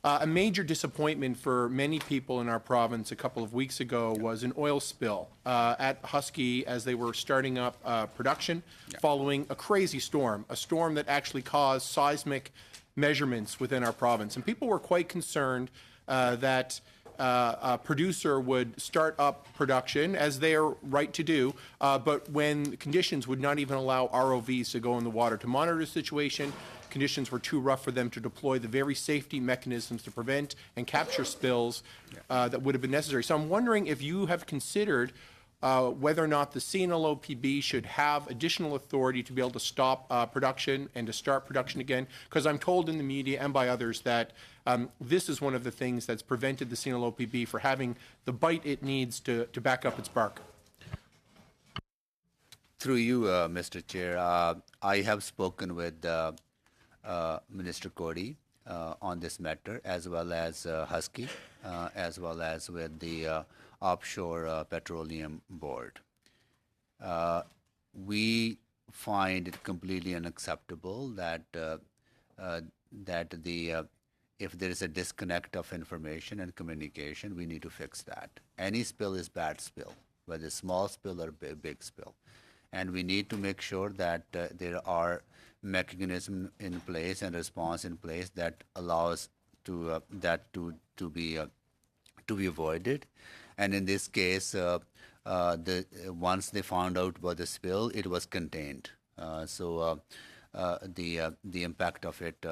A major disappointment for many people in our province a couple of weeks ago was an oil spill at Husky as they were starting up production following a crazy storm, a storm that actually caused seismic measurements within our province. And people were quite concerned that a producer would start up production, as they are right to do, but when conditions would not even allow ROVs to go in the water to monitor the situation, conditions were too rough for them to deploy the very safety mechanisms to prevent and capture spills that would have been necessary. So I'm wondering if you have considered whether or not the CNLOPB should have additional authority to be able to stop production and to start production again, because I'm told in the media and by others that this is one of the things that's prevented the CNLOPB from having the bite it needs to back up its bark. Through you, Mr. Chair, I have spoken with Minister Cody on this matter, as well as Husky, as well as with the Offshore Petroleum Board. We find it completely unacceptable that if there is a disconnect of information and communication, we need to fix that. Any spill is bad spill, whether small spill or big spill. And we need to make sure that there are mechanisms in place and response in place that allows that to be avoided. And in this case, once they found out about the spill, it was contained. So the impact of it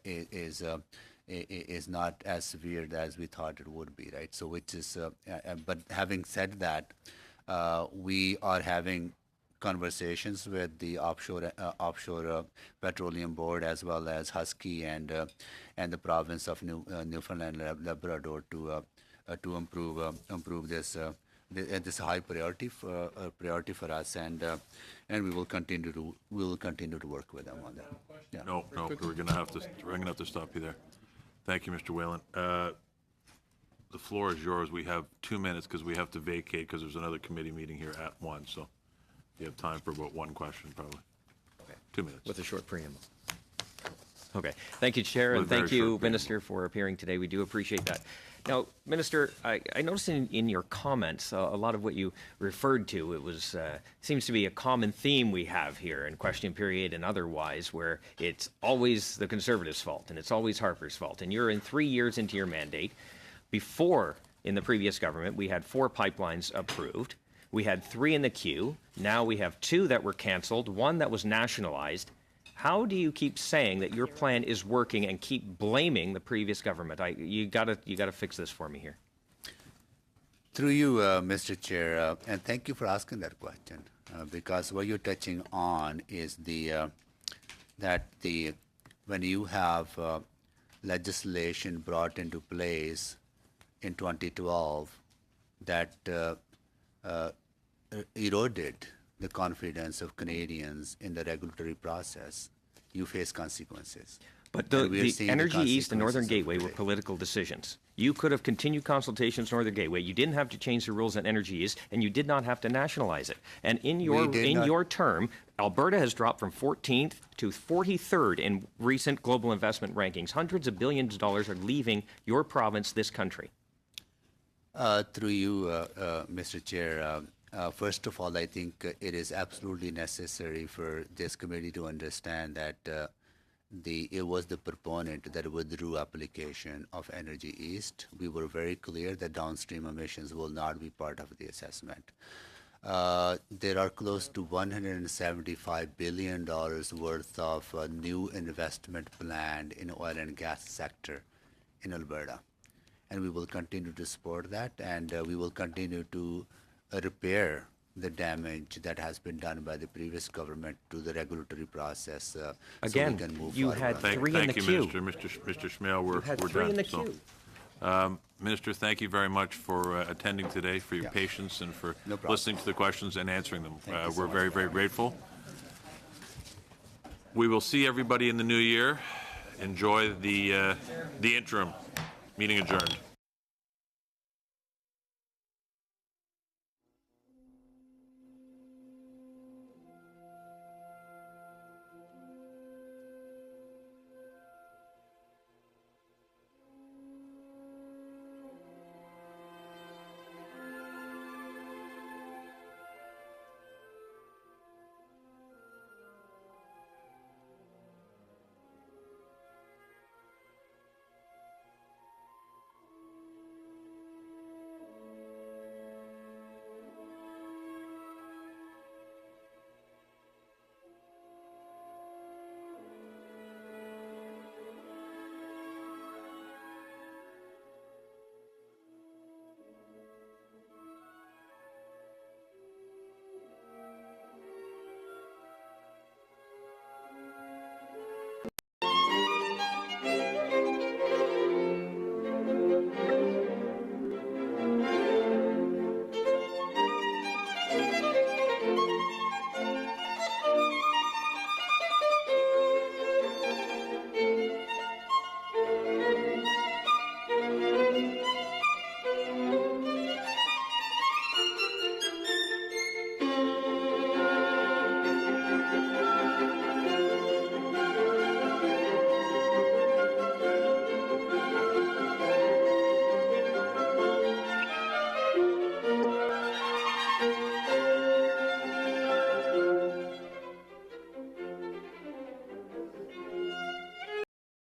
is not as severe as we thought it would be, right? So but having said that, we are having conversations with the offshore petroleum board, as well as Husky and the province of Newfoundland and Labrador to improve this high priority for us, and we will continue to work with them on that. Yeah. No, we're gonna have to stop you there. Thank you, Mr. Whalen. The floor is yours. We have 2 minutes because we have to vacate because there's another committee meeting here at 1. So you have time for about one question, probably. Okay. 2 minutes. With a short preamble. Okay. Thank you, Chair, and With very thank you, short Minister, for appearing today. We do appreciate that. Now, Minister, I noticed in your comments a lot of what you referred to. It was seems to be a common theme we have here in question period and otherwise, where it's always the Conservatives' fault and it's always Harper's fault. And you're in 3 years into your mandate. Before, in the previous government, we had 4 pipelines approved. We had 3 in the queue. Now we have 2 that were canceled, 1 that was nationalized. How do you keep saying that your plan is working and keep blaming the previous government? You gotta fix this for me here. Through you, Mr. Chair, and thank you for asking that question, because what you're touching on is when you have legislation brought into place in 2012 that eroded the confidence of Canadians in the regulatory process, you face consequences. But And we are the seeing Energy East and Northern consequences of Gateway were today. political decisions. You could have continued consultations Northern Gateway. You didn't have to change the rules on Energy East, and you did not have to nationalize it. And in your term, Alberta has dropped from 14th to 43rd in recent global investment rankings. Hundreds of billions of dollars are leaving your province, this country. Through you, Mr. Chair, first of all, I think it is absolutely necessary for this committee to understand that it was the proponent that withdrew application of Energy East. We were very clear that downstream emissions will not be part of the assessment. There are close to $175 billion worth of new investment planned in oil and gas sector in Alberta. And we will continue to support that, and we will continue to repair the damage that has been done by the previous government to the regulatory process. So Again, we can move you forward. had Thank three in the you, queue. Minister. Mr. Schmale, we're had done. three in the So, queue. Minister, thank you very much for attending today, for your patience, and for No problem. listening to the questions and answering them. Thank you so We're much. very, very grateful. We will see everybody in the new year. Enjoy the interim. Meeting adjourned.